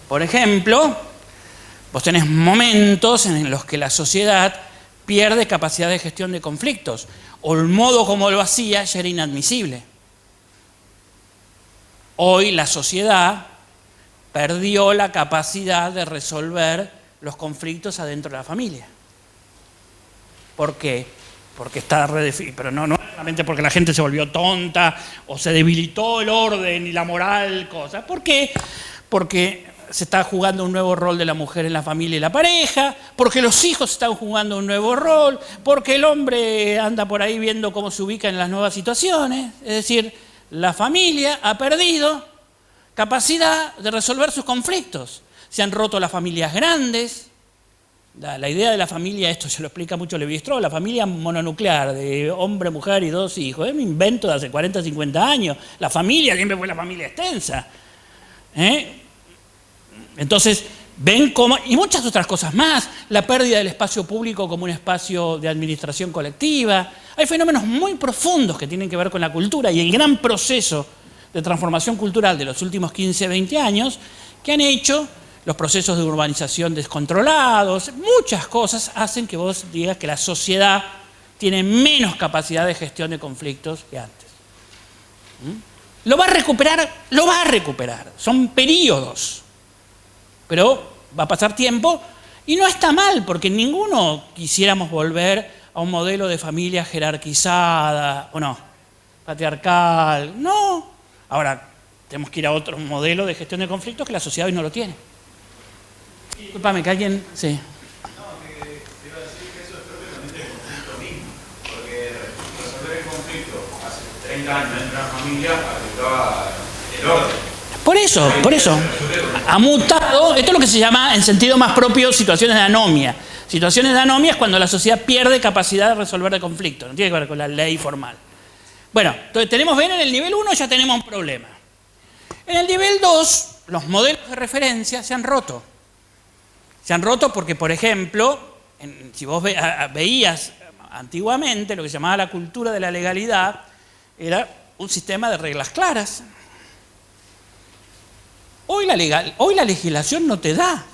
Por ejemplo, vos tenés momentos en los que la sociedad pierde capacidad de gestión de conflictos o el modo como lo hacía ya era inadmisible. Hoy la sociedad perdió la capacidad de resolver los conflictos adentro de la familia. ¿Por qué? Porque está redefinido, pero no solamente porque la gente se volvió tonta o se debilitó el orden y la moral, cosas. ¿Por qué? Porque se está jugando un nuevo rol de la mujer en la familia y la pareja, porque los hijos están jugando un nuevo rol, porque el hombre anda por ahí viendo cómo se ubica en las nuevas situaciones. Es decir, la familia ha perdido capacidad de resolver sus conflictos. Se han roto las familias grandes. La idea de la familia, esto se lo explica mucho Lévi-Strauss, la familia mononuclear de hombre, mujer y 2 hijos. Es un invento de hace 40, 50 años. La familia siempre fue la familia extensa. Entonces, ven cómo... Y muchas otras cosas más. La pérdida del espacio público como un espacio de administración colectiva. Hay fenómenos muy profundos que tienen que ver con la cultura y el gran proceso de transformación cultural de los últimos 15, 20 años que han hecho... Los procesos de urbanización descontrolados, muchas cosas hacen que vos digas que la sociedad tiene menos capacidad de gestión de conflictos que antes. ¿Lo va a recuperar? Lo va a recuperar. Son periodos. Pero va a pasar tiempo y no está mal, porque ninguno quisiéramos volver a un modelo de familia jerarquizada, ¿o no? Patriarcal. No. Ahora, tenemos que ir a otro modelo de gestión de conflictos que la sociedad hoy no lo tiene. Disculpame, que alguien... Sí. No, que te iba a decir que eso es propiamente el conflicto mismo, porque resolver el conflicto hace 30 años en una familia aplicaba el orden. Por eso, ha mutado, esto es lo que se llama, en sentido más propio, situaciones de anomia. Situaciones de anomia es cuando la sociedad pierde capacidad de resolver el conflicto, no tiene que ver con la ley formal. Bueno, entonces tenemos, ven, en el nivel 1 ya tenemos un problema. En el nivel 2, los modelos de referencia se han roto. Se han roto porque, por ejemplo, si vos veías antiguamente, lo que se llamaba la cultura de la legalidad era un sistema de reglas claras. Hoy la legislación no te da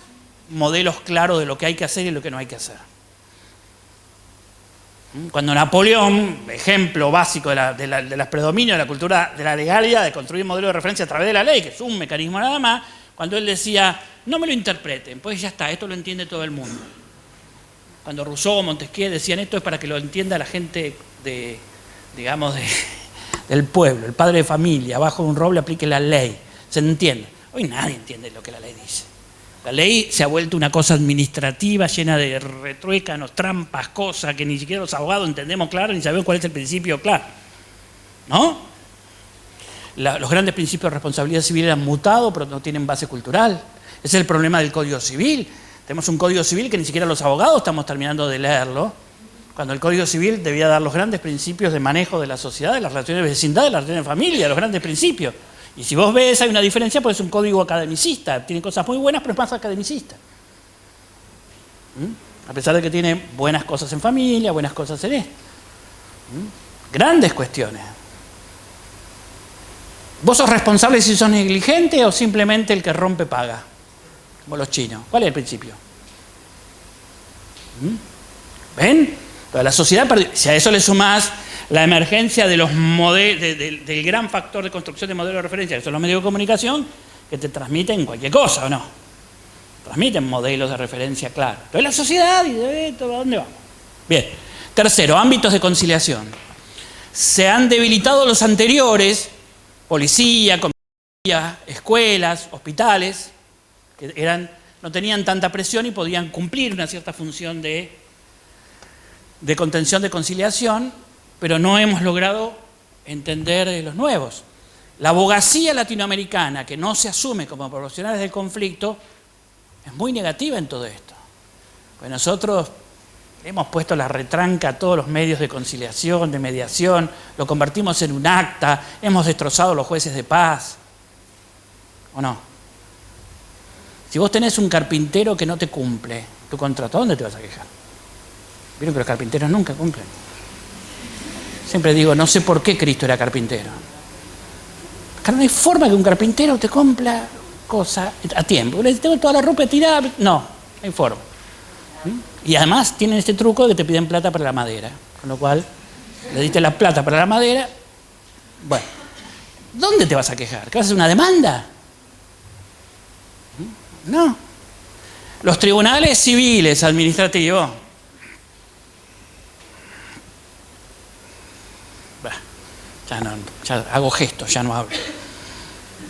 modelos claros de lo que hay que hacer y lo que no hay que hacer. Cuando Napoleón, ejemplo básico de los predominios de la cultura de la legalidad, de construir modelos de referencia a través de la ley, que es un mecanismo nada más, cuando él decía, no me lo interpreten, pues ya está, esto lo entiende todo el mundo. Cuando Rousseau o Montesquieu decían esto es para que lo entienda la gente del pueblo, el padre de familia, abajo de un roble aplique la ley, se entiende. Hoy nadie entiende lo que la ley dice. La ley se ha vuelto una cosa administrativa llena de retruécanos, trampas, cosas que ni siquiera los abogados entendemos claro ni sabemos cuál es el principio claro. ¿No? Los grandes principios de responsabilidad civil han mutado, pero no tienen base cultural. Ese es el problema del Código Civil. Tenemos un Código Civil que ni siquiera los abogados estamos terminando de leerlo, cuando el Código Civil debía dar los grandes principios de manejo de la sociedad, de las relaciones de vecindad, de las relaciones de familia, los grandes principios. Y si vos ves, hay una diferencia porque es un código academicista. Tiene cosas muy buenas, pero es más academicista. A pesar de que tiene buenas cosas en familia, buenas cosas en esto. Grandes cuestiones. ¿Vos sos responsable si sos negligente o simplemente el que rompe paga? Como los chinos. ¿Cuál es el principio? ¿Ven? Toda la sociedad perdió. Si a eso le sumás la emergencia de los del gran factor de construcción de modelos de referencia, que son los medios de comunicación, que te transmiten cualquier cosa, ¿o no? Transmiten modelos de referencia claros. Entonces la sociedad dice, ¿a dónde vamos? Bien. Tercero, ámbitos de conciliación. Se han debilitado los anteriores, policía, comisaría, escuelas, hospitales, que no tenían tanta presión y podían cumplir una cierta función de contención, de conciliación, pero no hemos logrado entender los nuevos. La abogacía latinoamericana, que no se asume como profesionales del conflicto, es muy negativa en todo esto. Pues nosotros hemos puesto la retranca a todos los medios de conciliación, de mediación, lo convertimos en un acta, hemos destrozado a los jueces de paz. ¿O no? Si vos tenés un carpintero que no te cumple tu contrato, ¿a dónde te vas a quejar? Vieron que los carpinteros nunca cumplen. Siempre digo, no sé por qué Cristo era carpintero. Acá no hay forma que un carpintero te cumpla cosa a tiempo. Le tengo toda la ropa tirada. No hay forma. Y además tienen este truco de que te piden plata para la madera. Con lo cual, le diste la plata para la madera. Bueno, ¿dónde te vas a quejar? ¿Que vas a hacer una demanda? No. Los tribunales civiles administrativos. Ya hago gestos, ya no hablo.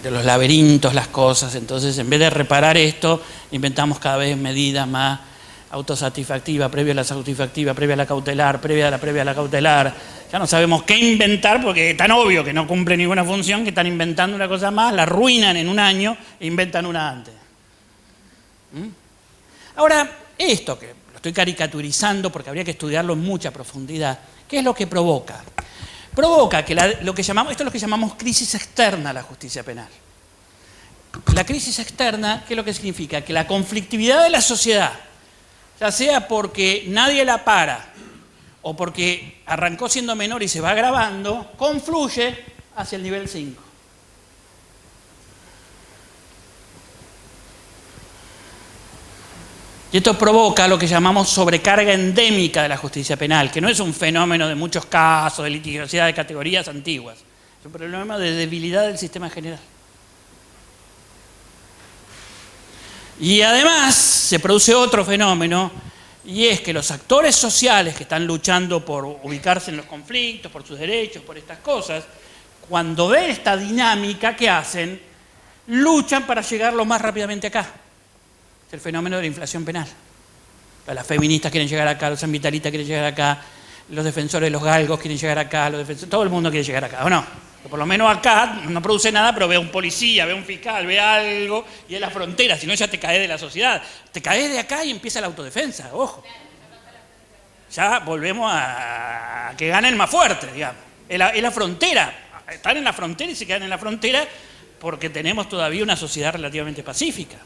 De los laberintos, las cosas. Entonces, en vez de reparar esto, inventamos cada vez medidas más autosatisfactivas, previa a la satisfactiva, previa a la cautelar, previa a la cautelar. Ya no sabemos qué inventar porque es tan obvio que no cumple ninguna función que están inventando una cosa más, la arruinan en un año e inventan una antes. Ahora, esto que lo estoy caricaturizando porque habría que estudiarlo en mucha profundidad, ¿qué es lo que provoca? Provoca que esto es lo que llamamos crisis externa a la justicia penal. La crisis externa, ¿qué es lo que significa? Que la conflictividad de la sociedad, ya sea porque nadie la para o porque arrancó siendo menor y se va agravando, confluye hacia el nivel 5. Y esto provoca lo que llamamos sobrecarga endémica de la justicia penal, que no es un fenómeno de muchos casos de litigiosidad de categorías antiguas, es un problema de debilidad del sistema general. Y además se produce otro fenómeno, y es que los actores sociales que están luchando por ubicarse en los conflictos, por sus derechos, por estas cosas, cuando ven esta dinámica, ¿qué hacen? Luchan para llegar lo más rápidamente acá. Es el fenómeno de la inflación penal. Las feministas quieren llegar acá, los ambientalistas quieren llegar acá, los defensores de los galgos quieren llegar acá, todo el mundo quiere llegar acá, ¿o no? O por lo menos acá no produce nada, pero ve a un policía, ve a un fiscal, ve algo, y es la frontera, si no ya te caes de la sociedad. Te caes de acá y empieza la autodefensa, ojo. Ya volvemos a que gane el más fuerte, digamos. Es la frontera. Están en la frontera y se quedan en la frontera porque tenemos todavía una sociedad relativamente pacífica.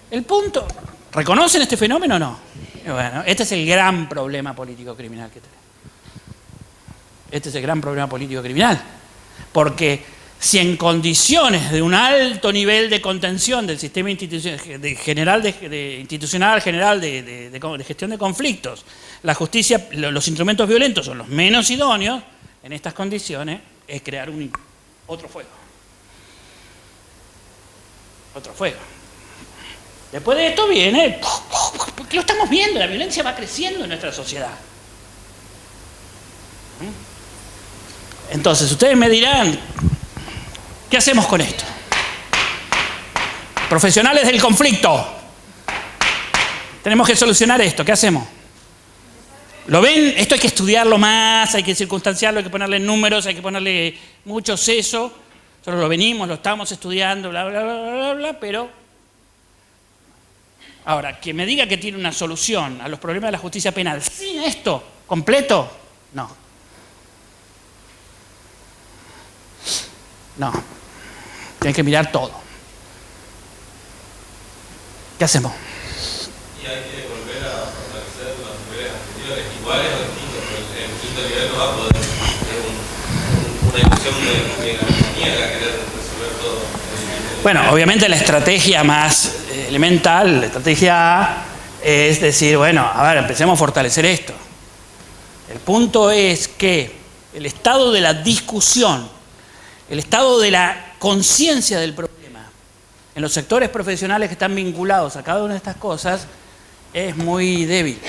El punto, ¿reconocen este fenómeno o no? Bueno, este es el gran problema político-criminal que tenemos. Este es el gran problema político-criminal. Porque si en condiciones de un alto nivel de contención del sistema institucional general de gestión de conflictos, la justicia, los instrumentos violentos son los menos idóneos, en estas condiciones es crear otro fuego. Otro fuego. Después de esto viene, porque lo estamos viendo, la violencia va creciendo en nuestra sociedad. Entonces, ustedes me dirán, ¿qué hacemos con esto? Profesionales del conflicto. Tenemos que solucionar esto, ¿qué hacemos? ¿Lo ven? Esto hay que estudiarlo más, hay que circunstanciarlo, hay que ponerle números, hay que ponerle mucho seso. Nosotros lo venimos, lo estamos estudiando, bla, bla, bla, bla, bla, pero... Ahora, que me diga que tiene una solución a los problemas de la justicia penal sin esto completo, no. No. Tienen que mirar todo. ¿Qué hacemos? Y hay que volver a fortalecer los niveles anteriores, iguales o distintos, pero el quinto nivel no va a poder ser una ilusión de armonía a querer resolver todo. Bueno, obviamente la estrategia más elemental, la estrategia A, es decir, bueno, a ver, empecemos a fortalecer esto. El punto es que el estado de la discusión, el estado de la conciencia del problema en los sectores profesionales que están vinculados a cada una de estas cosas es muy débil,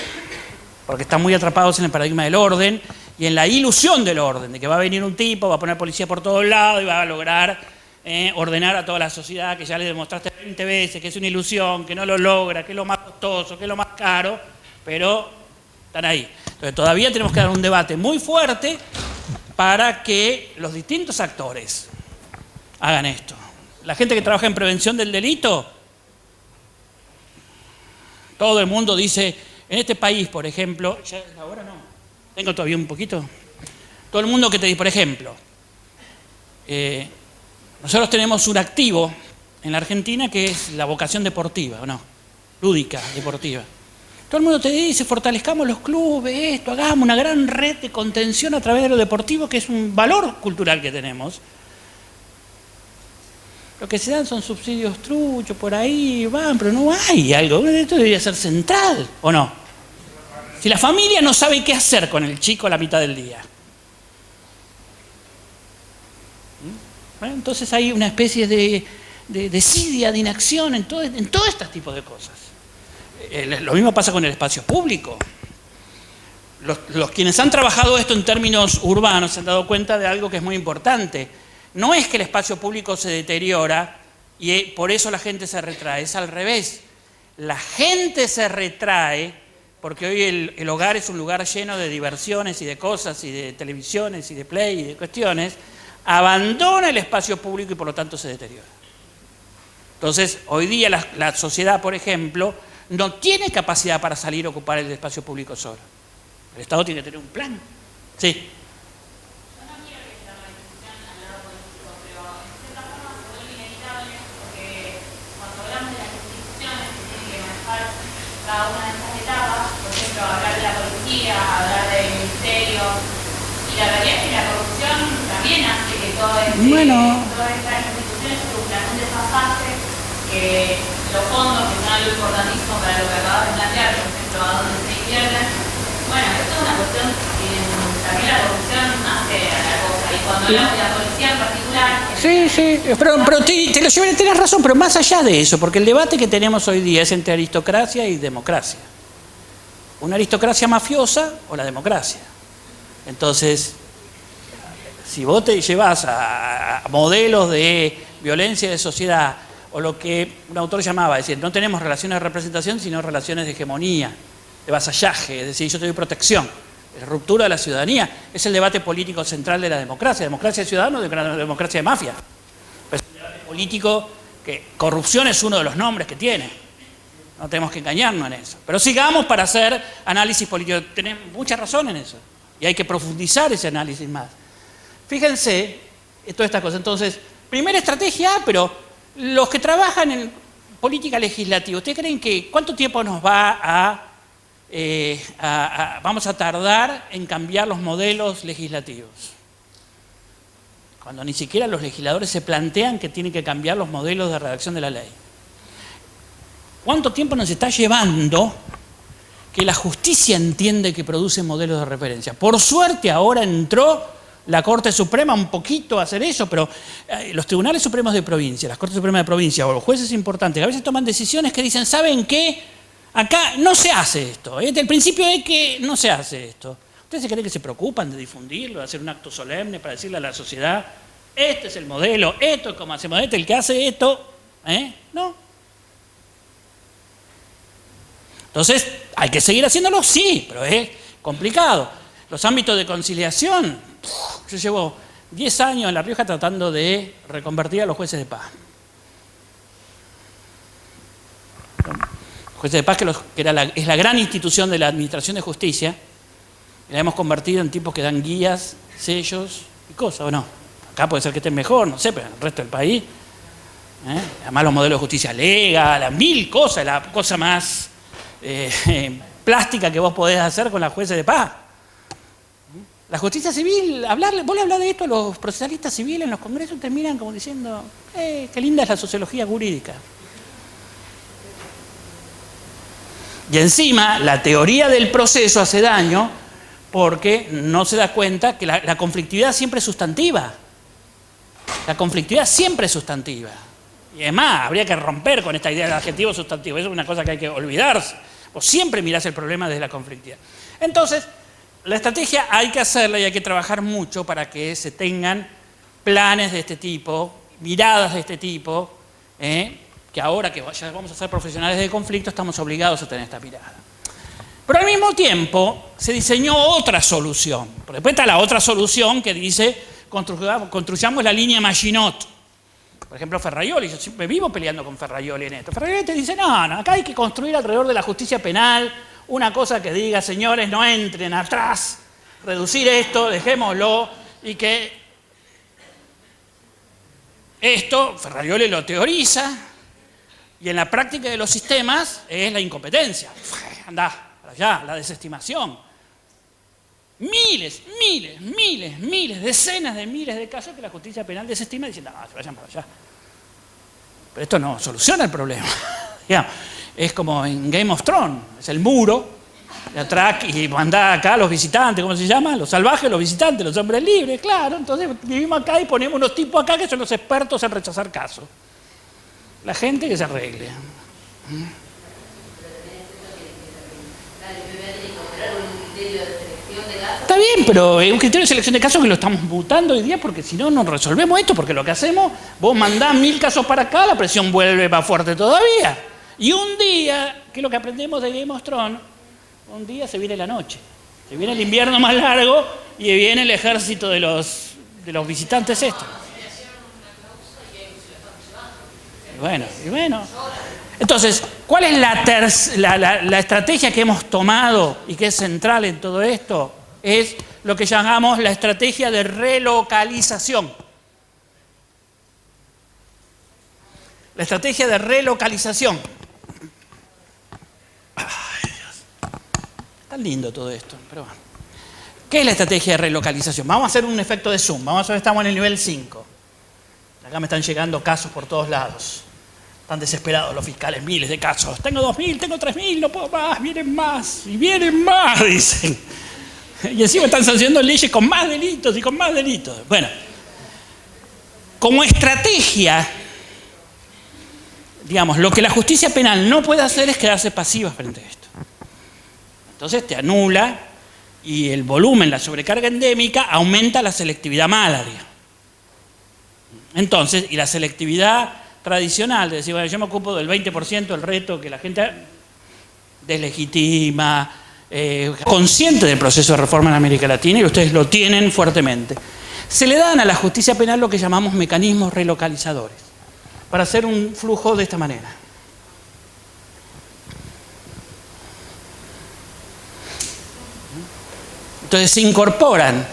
porque están muy atrapados en el paradigma del orden y en la ilusión del orden, de que va a venir un tipo, va a poner policía por todos lados y va a lograr ordenar a toda la sociedad, que ya le demostraste 20 veces que es una ilusión, que no lo logra, que es lo más costoso, que es lo más caro, pero están ahí. Entonces todavía tenemos que dar un debate muy fuerte para que los distintos actores hagan esto. La gente que trabaja en prevención del delito, todo el mundo dice, en este país, por ejemplo, ya ahora no, tengo todavía un poquito, todo el mundo que te dice, por ejemplo, nosotros tenemos un activo en la Argentina que es la vocación deportiva, ¿o no? Lúdica, deportiva. Todo el mundo te dice, fortalezcamos los clubes, esto, hagamos una gran red de contención a través de lo deportivo, que es un valor cultural que tenemos. Lo que se dan son subsidios truchos, por ahí van, pero no hay algo. Esto debería ser central, ¿o no? Si la familia no sabe qué hacer con el chico a la mitad del día. Bueno, entonces hay una especie de desidia, de inacción en todo este tipo de cosas. Lo mismo pasa con el espacio público. Los quienes han trabajado esto en términos urbanos se han dado cuenta de algo que es muy importante. No es que el espacio público se deteriora y por eso la gente se retrae, es al revés. La gente se retrae porque hoy el hogar es un lugar lleno de diversiones y de cosas y de televisiones y de play y de cuestiones, abandona el espacio público y por lo tanto se deteriora. Entonces, hoy día la sociedad, por ejemplo, no tiene capacidad para salir a ocupar el espacio público solo. El Estado tiene que tener un plan. Sí. Cada una de estas etapas, por ejemplo, hablar de la policía, hablar del ministerio, y la realidad es que la corrupción también hace que todas estas instituciones sufran un desfasaje, que los fondos, que son algo importantísimo para lo que acabas de plantear, por ejemplo, a dónde se invierten. Bueno, esto es una cuestión que también la corrupción hace a la cosa, y cuando hablamos de la policía en particular... Sí, pero tenés razón, pero más allá de eso, porque el debate que tenemos hoy día es entre aristocracia y democracia. Una aristocracia mafiosa o la democracia. Entonces, si vos te llevas a modelos de violencia de sociedad, o lo que un autor llamaba, es decir, no tenemos relaciones de representación, sino relaciones de hegemonía, de vasallaje, es decir, yo te doy protección. La ruptura de la ciudadanía es el debate político central de la democracia. Democracia de ciudadanos, democracia de mafia. Pero es un debate político que corrupción es uno de los nombres que tiene. No tenemos que engañarnos en eso. Pero sigamos para hacer análisis político. Tenemos mucha razón en eso. Y hay que profundizar ese análisis más. fíjense toda esta cosa. Entonces, primera estrategia, pero los que trabajan en política legislativa, ¿ustedes creen que cuánto tiempo nos va vamos a tardar en cambiar los modelos legislativos? Cuando ni siquiera los legisladores se plantean que tienen que cambiar los modelos de redacción de la ley. ¿Cuánto tiempo nos está llevando que la justicia entiende que produce modelos de referencia? Por suerte ahora entró la Corte Suprema un poquito a hacer eso, pero los tribunales supremos de provincia, las Cortes Supremas de provincia o los jueces importantes a veces toman decisiones que dicen, ¿saben qué? Acá no se hace esto. El principio es que no se hace esto. ¿Ustedes se creen que se preocupan de difundirlo, de hacer un acto solemne para decirle a la sociedad, este es el modelo, esto es como hacemos, el que hace esto? No. Entonces, ¿hay que seguir haciéndolo? Sí, pero es complicado. Los ámbitos de conciliación, yo llevo 10 años en La Rioja tratando de reconvertir a los jueces de paz. Los jueces de paz, es la gran institución de la administración de justicia, y la hemos convertido en tipos que dan guías, sellos y cosas, ¿o no? Acá puede ser que estén mejor, no sé, pero en el resto del país. Además los modelos de justicia legal, las 1000 cosas, la cosa más plástica que vos podés hacer con la jueces de paz. La justicia civil, vos le hablás de esto a los procesalistas civiles en los congresos y te miran como diciendo, qué linda es la sociología jurídica. Y encima, la teoría del proceso hace daño porque no se da cuenta que la conflictividad siempre es sustantiva. La conflictividad siempre es sustantiva. Y además, habría que romper con esta idea del adjetivo sustantivo. Eso es una cosa que hay que olvidarse. Vos siempre mirás el problema desde la conflictividad. Entonces, la estrategia hay que hacerla y hay que trabajar mucho para que se tengan planes de este tipo, miradas de este tipo, que ahora que ya vamos a ser profesionales de conflicto estamos obligados a tener esta mirada. Pero al mismo tiempo se diseñó otra solución. Porque después está la otra solución que dice construyamos la línea Maginot. Por ejemplo, Ferrajoli, yo siempre vivo peleando con Ferrajoli en esto. Ferrajoli te dice, no, acá hay que construir alrededor de la justicia penal una cosa que diga, señores, no entren atrás, reducir esto, dejémoslo, y que esto, Ferrajoli lo teoriza, y en la práctica de los sistemas es la incompetencia. Andá, para allá, la desestimación. Miles, decenas de miles de casos que la justicia penal desestima diciendo, no, se vayan para allá. Pero esto no soluciona el problema. Es como en Game of Thrones, es el muro de atrás y mandá acá a los visitantes, ¿cómo se llama? Los salvajes, los visitantes, los hombres libres, claro. Entonces vivimos acá y ponemos unos tipos acá que son los expertos en rechazar casos. La gente que se arregle. Está bien, pero es un criterio de selección de casos que lo estamos mutando hoy día porque si no, no resolvemos esto, porque lo que hacemos, vos mandás 1000 casos para acá, la presión vuelve más fuerte todavía. Y un día, que es lo que aprendemos de Game of Thrones, un día se viene la noche, se viene el invierno más largo y viene el ejército de los visitantes estos. Y bueno. Entonces, ¿cuál es la estrategia que hemos tomado y que es central en todo esto? Es lo que llamamos la estrategia de relocalización. La estrategia de relocalización. Ay, Dios. Tan lindo todo esto, pero bueno. ¿Qué es la estrategia de relocalización? Vamos a hacer un efecto de zoom. Vamos a ver, estamos en el nivel 5. Acá me están llegando casos por todos lados. Están desesperados los fiscales, miles de casos. Tengo 2000, tengo 3000, no puedo más, vienen más, y vienen más, dicen. Y encima están sancionando leyes con más delitos y con más delitos. Bueno, como estrategia, digamos, lo que la justicia penal no puede hacer es quedarse pasiva frente a esto. Entonces te anula y el volumen, la sobrecarga endémica, aumenta la selectividad mala, digamos. Entonces, y la selectividad tradicional, de decir, bueno, yo me ocupo del 20% del reto que la gente deslegitima, consciente del proceso de reforma en América Latina, y ustedes lo tienen fuertemente. Se le dan a la justicia penal lo que llamamos mecanismos relocalizadores, para hacer un flujo de esta manera. Entonces se incorporan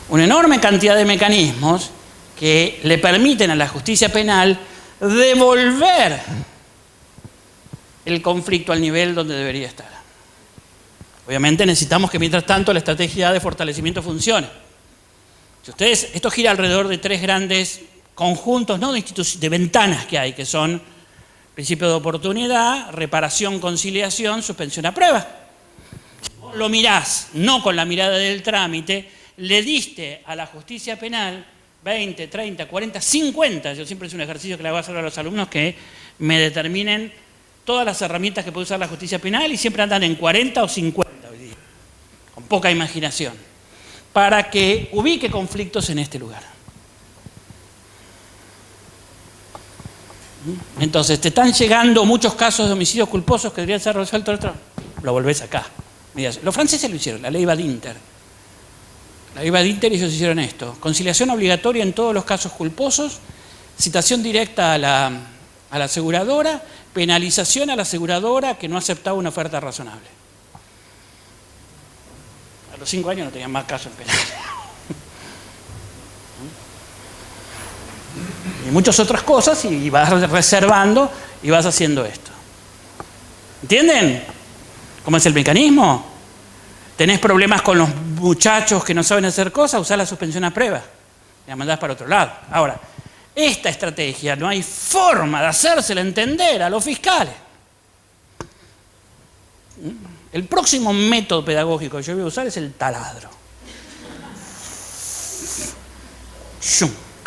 una enorme cantidad de mecanismos que le permiten a la justicia penal devolver el conflicto al nivel donde debería estar. Obviamente necesitamos que mientras tanto la estrategia de fortalecimiento funcione. Si ustedes, esto gira alrededor de 3 grandes conjuntos, ¿no?, de ventanas que hay, que son principio de oportunidad, reparación, conciliación, suspensión a prueba. Vos lo mirás, no con la mirada del trámite, le diste a la justicia penal 20, 30, 40, 50, yo siempre es un ejercicio que le hago hacer a los alumnos que me determinen todas las herramientas que puede usar la justicia penal y siempre andan en 40 o 50 hoy día, con poca imaginación, para que ubique conflictos en este lugar. Entonces, te están llegando muchos casos de homicidios culposos que deberían ser resueltos, lo volvés acá. Los franceses lo hicieron, la ley Badinter. La ley Badinter, ellos hicieron esto: conciliación obligatoria en todos los casos culposos, citación directa a la aseguradora, penalización a la aseguradora que no aceptaba una oferta razonable. A los 5 años no tenían más casos en penal. Y muchas otras cosas, y vas reservando y vas haciendo esto. ¿Entienden cómo es el mecanismo? Tenés problemas con los muchachos que no saben hacer cosas, usás la suspensión a prueba, la mandás para otro lado. Ahora, esta estrategia no hay forma de hacérsela entender a los fiscales. El próximo método pedagógico que yo voy a usar es el taladro.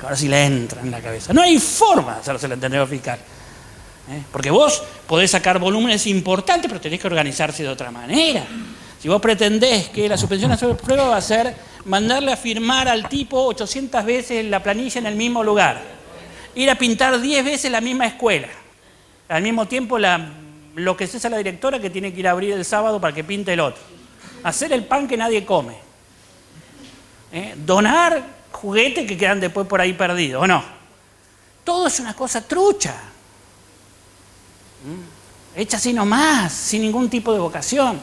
Ahora sí le entra en la cabeza. No hay forma de hacérsela entender al fiscal. Porque vos podés sacar volúmenes importantes, pero tenés que organizarse de otra manera. Si vos pretendés que la suspensión a prueba va a ser mandarle a firmar al tipo 800 veces la planilla en el mismo lugar, ir a pintar 10 veces la misma escuela, al mismo tiempo lo que es a la directora que tiene que ir a abrir el sábado para que pinte el otro, hacer el pan que nadie come, donar juguetes que quedan después por ahí perdidos, ¿o no? Todo es una cosa trucha, hecha así nomás, sin ningún tipo de vocación.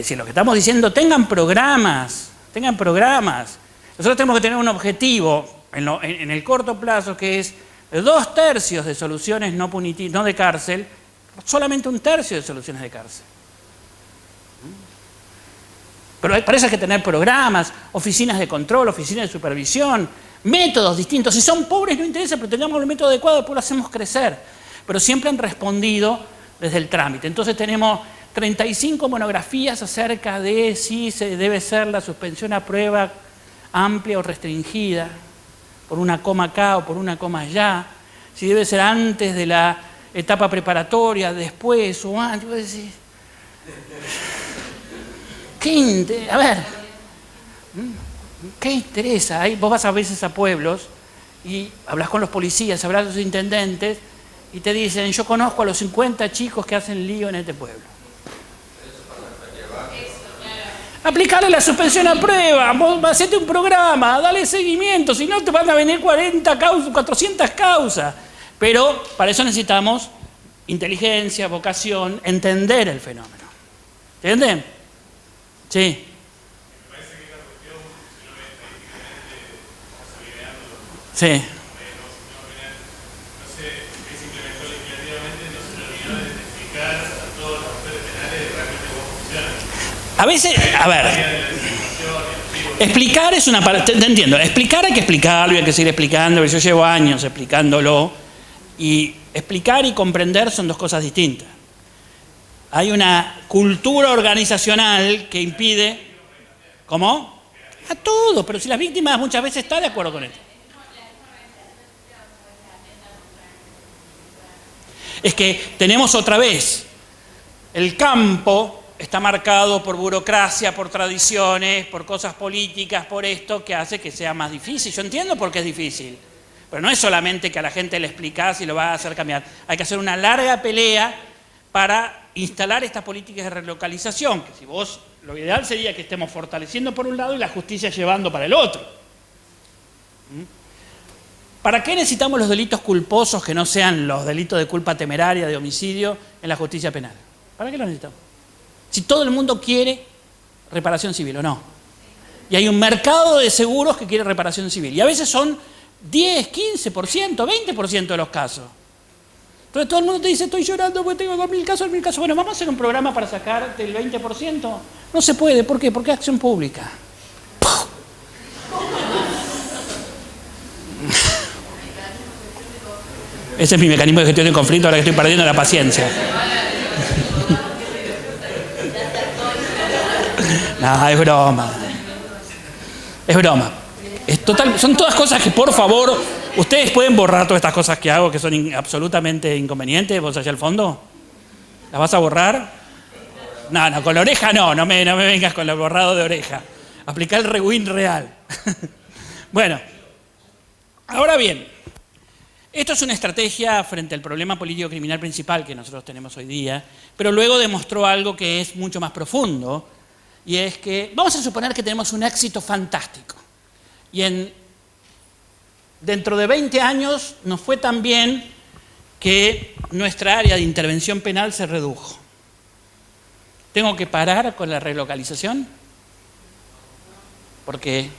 Si lo que estamos diciendo, tengan programas. Nosotros tenemos que tener un objetivo en el corto plazo, que es 2/3 de soluciones no punitivas, no de cárcel, solamente 1/3 de soluciones de cárcel. Pero para eso hay que tener programas, oficinas de control, oficinas de supervisión, métodos distintos. Si son pobres no interesa, pero tengamos el método adecuado, después lo hacemos crecer. Pero siempre han respondido desde el trámite. Entonces tenemos 35 monografías acerca de si se debe ser la suspensión a prueba amplia o restringida, por una coma acá o por una coma allá, si debe ser antes de la etapa preparatoria, después o antes. Vos decís, a ver, ¿qué interesa? Ahí vos vas a veces a pueblos y hablas con los policías, hablas con los intendentes y te dicen, yo conozco a los 50 chicos que hacen lío en este pueblo. Aplicarle la suspensión a prueba, vos hacete un programa, dale seguimiento, si no te van a venir 40 causas, 400 causas. Pero para eso necesitamos inteligencia, vocación, entender el fenómeno. ¿Entienden? Sí. Me parece que la cuestión, si no es Sí. no se implementó legislativamente, no se le olvidó de explicar a todos los actores penales de realmente cómo funciona. A veces, a ver, explicar es una parte, te entiendo, explicar hay que explicarlo y hay que seguir explicando, yo llevo años explicándolo, y explicar y comprender son dos cosas distintas. Hay una cultura organizacional que impide, ¿cómo? A todo, pero si las víctimas muchas veces están de acuerdo con esto. Es que tenemos otra vez, el campo está marcado por burocracia, por tradiciones, por cosas políticas, por esto que hace que sea más difícil. Yo entiendo por qué es difícil, pero no es solamente que a la gente le explicás y lo va a hacer cambiar. Hay que hacer una larga pelea para instalar estas políticas de relocalización, que si vos, lo ideal sería que estemos fortaleciendo por un lado y la justicia llevando para el otro. ¿Para qué necesitamos los delitos culposos que no sean los delitos de culpa temeraria, de homicidio, en la justicia penal? ¿Para qué los necesitamos? Si todo el mundo quiere reparación civil, ¿o no? Y hay un mercado de seguros que quiere reparación civil. Y a veces son 10, 15%, 20% de los casos. Entonces todo el mundo te dice, estoy llorando porque tengo 2.000 casos, 1.000 casos. Bueno, vamos a hacer un programa para sacarte el 20%. No se puede. ¿Por qué? Porque es acción pública. Ese es mi mecanismo de gestión de conflicto ahora que estoy perdiendo la paciencia. No, es broma. Es broma. Es total, son todas cosas que, por favor, ustedes pueden borrar todas estas cosas que hago que son absolutamente inconvenientes. ¿Vos allá al fondo? ¿Las vas a borrar? No, con la oreja no me vengas con el borrado de oreja. Aplicar el rewind real. Bueno, ahora bien, esto es una estrategia frente al problema político-criminal principal que nosotros tenemos hoy día, pero luego demostró algo que es mucho más profundo, y es que vamos a suponer que tenemos un éxito fantástico. Y dentro de 20 años nos fue tan bien que nuestra área de intervención penal se redujo. ¿Tengo que parar con la relocalización? ¿Por qué?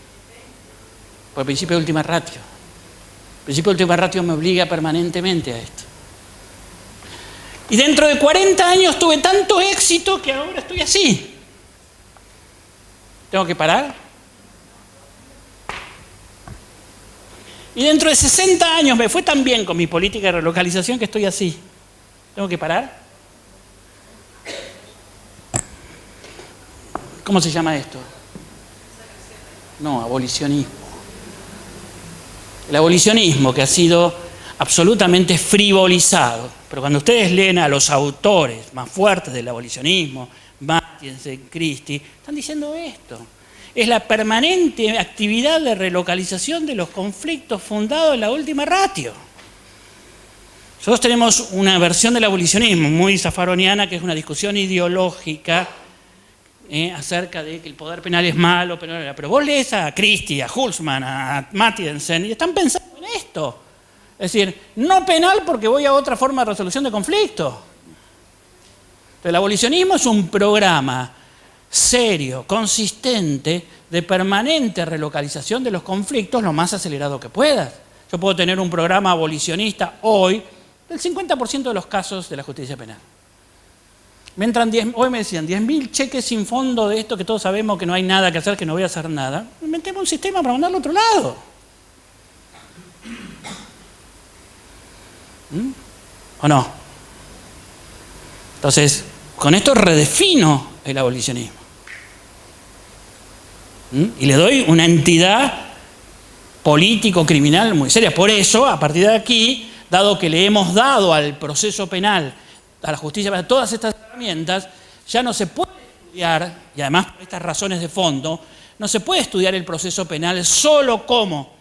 Por el principio de última ratio. El principio de última ratio me obliga permanentemente a esto. Y dentro de 40 años tuve tanto éxito que ahora estoy así. ¿Tengo que parar? Y dentro de 60 años me fue tan bien con mi política de relocalización que estoy así. ¿Tengo que parar? ¿Cómo se llama esto? No, abolicionismo. El abolicionismo que ha sido absolutamente frivolizado. Pero cuando ustedes leen a los autores más fuertes del abolicionismo, Mathiesen, Christie, están diciendo esto. Es la permanente actividad de relocalización de los conflictos fundados en la última ratio. Nosotros tenemos una versión del abolicionismo muy zafaroniana, que es una discusión ideológica acerca de que el poder penal es malo, pero vos lees a Christie, a Hulsmann, a Mathiesen, y están pensando en esto. Es decir, no penal porque voy a otra forma de resolución de conflictos. El abolicionismo es un programa serio, consistente, de permanente relocalización de los conflictos lo más acelerado que puedas. Yo puedo tener un programa abolicionista hoy del 50% de los casos de la justicia penal. Me entran hoy me decían 10.000 cheques sin fondo de esto que todos sabemos que no hay nada que hacer, que no voy a hacer nada. Inventemos un sistema para mandarlo a otro lado. ¿O no? Entonces, con esto redefino el abolicionismo. Y le doy una entidad político-criminal muy seria. Por eso, a partir de aquí, dado que le hemos dado al proceso penal, a la justicia penal, todas estas herramientas, ya no se puede estudiar, y además por estas razones de fondo, no se puede estudiar el proceso penal solo como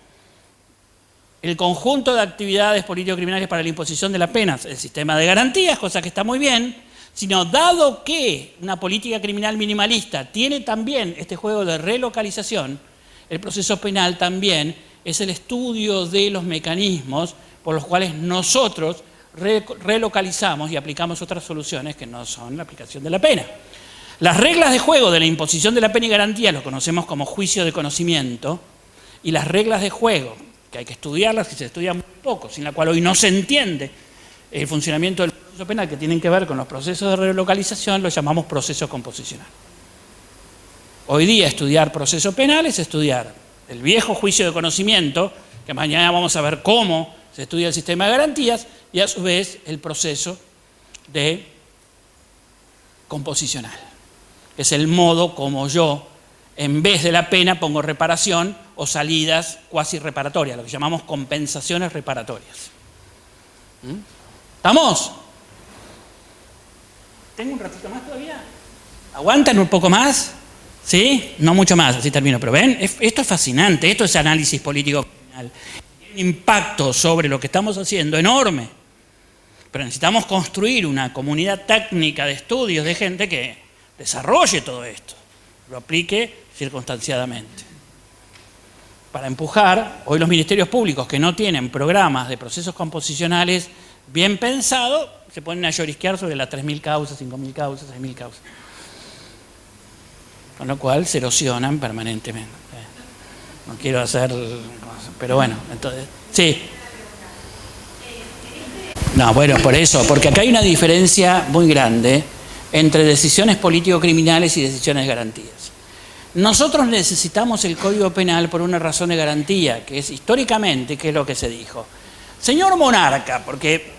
el conjunto de actividades político-criminales para la imposición de la pena, el sistema de garantías, cosa que está muy bien, sino dado que una política criminal minimalista tiene también este juego de relocalización, el proceso penal también es el estudio de los mecanismos por los cuales nosotros relocalizamos y aplicamos otras soluciones que no son la aplicación de la pena. Las reglas de juego de la imposición de la pena y garantía lo conocemos como juicio de conocimiento, y las reglas de juego, que hay que estudiarlas, que se estudian muy poco, sin la cual hoy no se entiende el funcionamiento del proceso penal, que tienen que ver con los procesos de relocalización, lo llamamos proceso composicional. Hoy día estudiar proceso penal es estudiar el viejo juicio de conocimiento, que mañana vamos a ver cómo se estudia el sistema de garantías, y a su vez el proceso de composicional, que es el modo como yo, en vez de la pena, pongo reparación o salidas cuasi reparatorias, lo que llamamos compensaciones reparatorias. ¿Estamos? ¿Tengo un ratito más todavía? ¿Aguantan un poco más? ¿Sí? No mucho más, así termino. Pero ven, esto es fascinante, esto es análisis político criminal. Tiene un impacto sobre lo que estamos haciendo enorme. Pero necesitamos construir una comunidad técnica de estudios de gente que desarrolle todo esto, lo aplique circunstanciadamente. Para empujar, hoy los ministerios públicos que no tienen programas de procesos composicionales bien pensados, se ponen a llorisquear sobre las 3.000 causas, 5.000 causas, 6.000 causas. con lo cual se erosionan permanentemente. No quiero hacer cosas, pero bueno, entonces, sí. No, bueno, por eso, porque acá hay una diferencia muy grande entre decisiones político-criminales y decisiones de garantías. Nosotros necesitamos el Código Penal por una razón de garantía, que es históricamente, que es lo que se dijo. Señor monarca, porque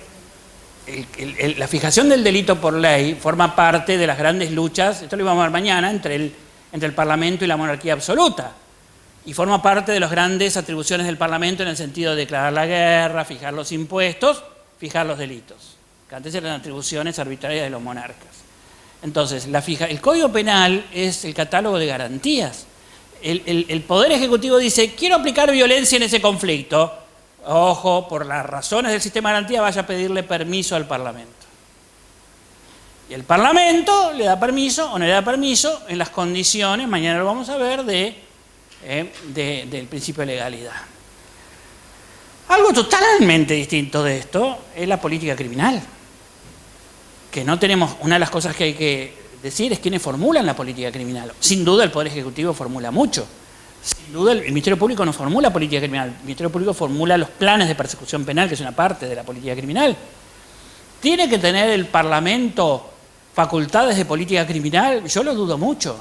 la fijación del delito por ley forma parte de las grandes luchas, esto lo vamos a ver mañana, entre el Parlamento y la monarquía absoluta. Y forma parte de las grandes atribuciones del Parlamento en el sentido de declarar la guerra, fijar los impuestos, fijar los delitos, que antes eran atribuciones arbitrarias de los monarcas. Entonces, el Código Penal es el catálogo de garantías. El Poder Ejecutivo dice, quiero aplicar violencia en ese conflicto. Ojo, por las razones del sistema de garantía, vaya a pedirle permiso al Parlamento. Y el Parlamento le da permiso o no le da permiso en las condiciones, mañana lo vamos a ver, del principio de legalidad. Algo totalmente distinto de esto es la política criminal. Que no tenemos, una de las cosas que hay que decir es quiénes formulan la política criminal. Sin duda el Poder Ejecutivo formula mucho. Sin duda el Ministerio Público no formula política criminal. El Ministerio Público formula los planes de persecución penal, que es una parte de la política criminal. ¿Tiene que tener el Parlamento facultades de política criminal? Yo lo dudo mucho.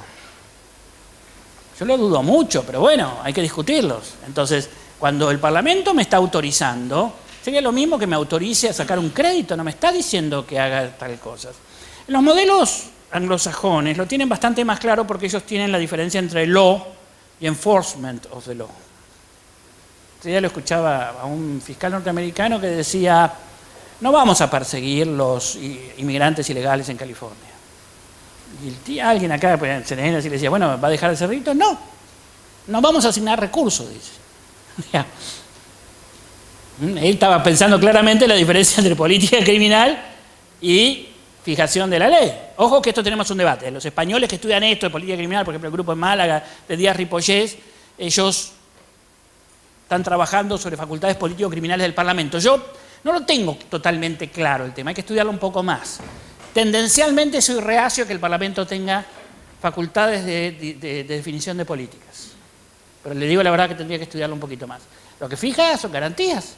Yo lo dudo mucho, pero bueno, hay que discutirlos. Entonces, cuando el Parlamento me está autorizando, sería lo mismo que me autorice a sacar un crédito, no me está diciendo que haga tal cosa. Los modelos anglosajones lo tienen bastante más claro porque ellos tienen la diferencia entre law y enforcement of the law. Ya lo escuchaba a un fiscal norteamericano que decía, no vamos a perseguir los inmigrantes ilegales en California. Y alguien acá en CNN le decía, bueno, ¿va a dejar el cerrito? No, no vamos a asignar recursos, dice. Él estaba pensando claramente la diferencia entre política criminal y fijación de la ley. Ojo que esto tenemos un debate. Los españoles que estudian esto de política criminal, por ejemplo el grupo en Málaga de Díaz Ripollés, ellos están trabajando sobre facultades político-criminales del Parlamento. Yo no lo tengo totalmente claro el tema, hay que estudiarlo un poco más. Tendencialmente soy reacio a que el Parlamento tenga facultades de definición de políticas. Pero le digo la verdad que tendría que estudiarlo un poquito más. Lo que fija son garantías.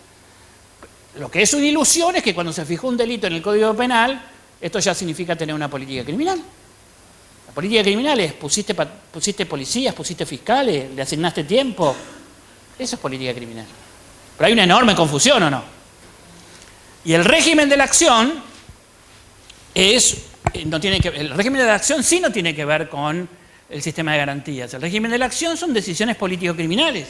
Lo que es una ilusión es que cuando se fijó un delito en el Código Penal, esto ya significa tener una política criminal. La política criminal es pusiste policías, pusiste fiscales, le asignaste tiempo. Eso es política criminal. Pero hay una enorme confusión, ¿o no? Y el régimen de la acción el régimen de la acción sí no tiene que ver con el sistema de garantías. El régimen de la acción son decisiones político-criminales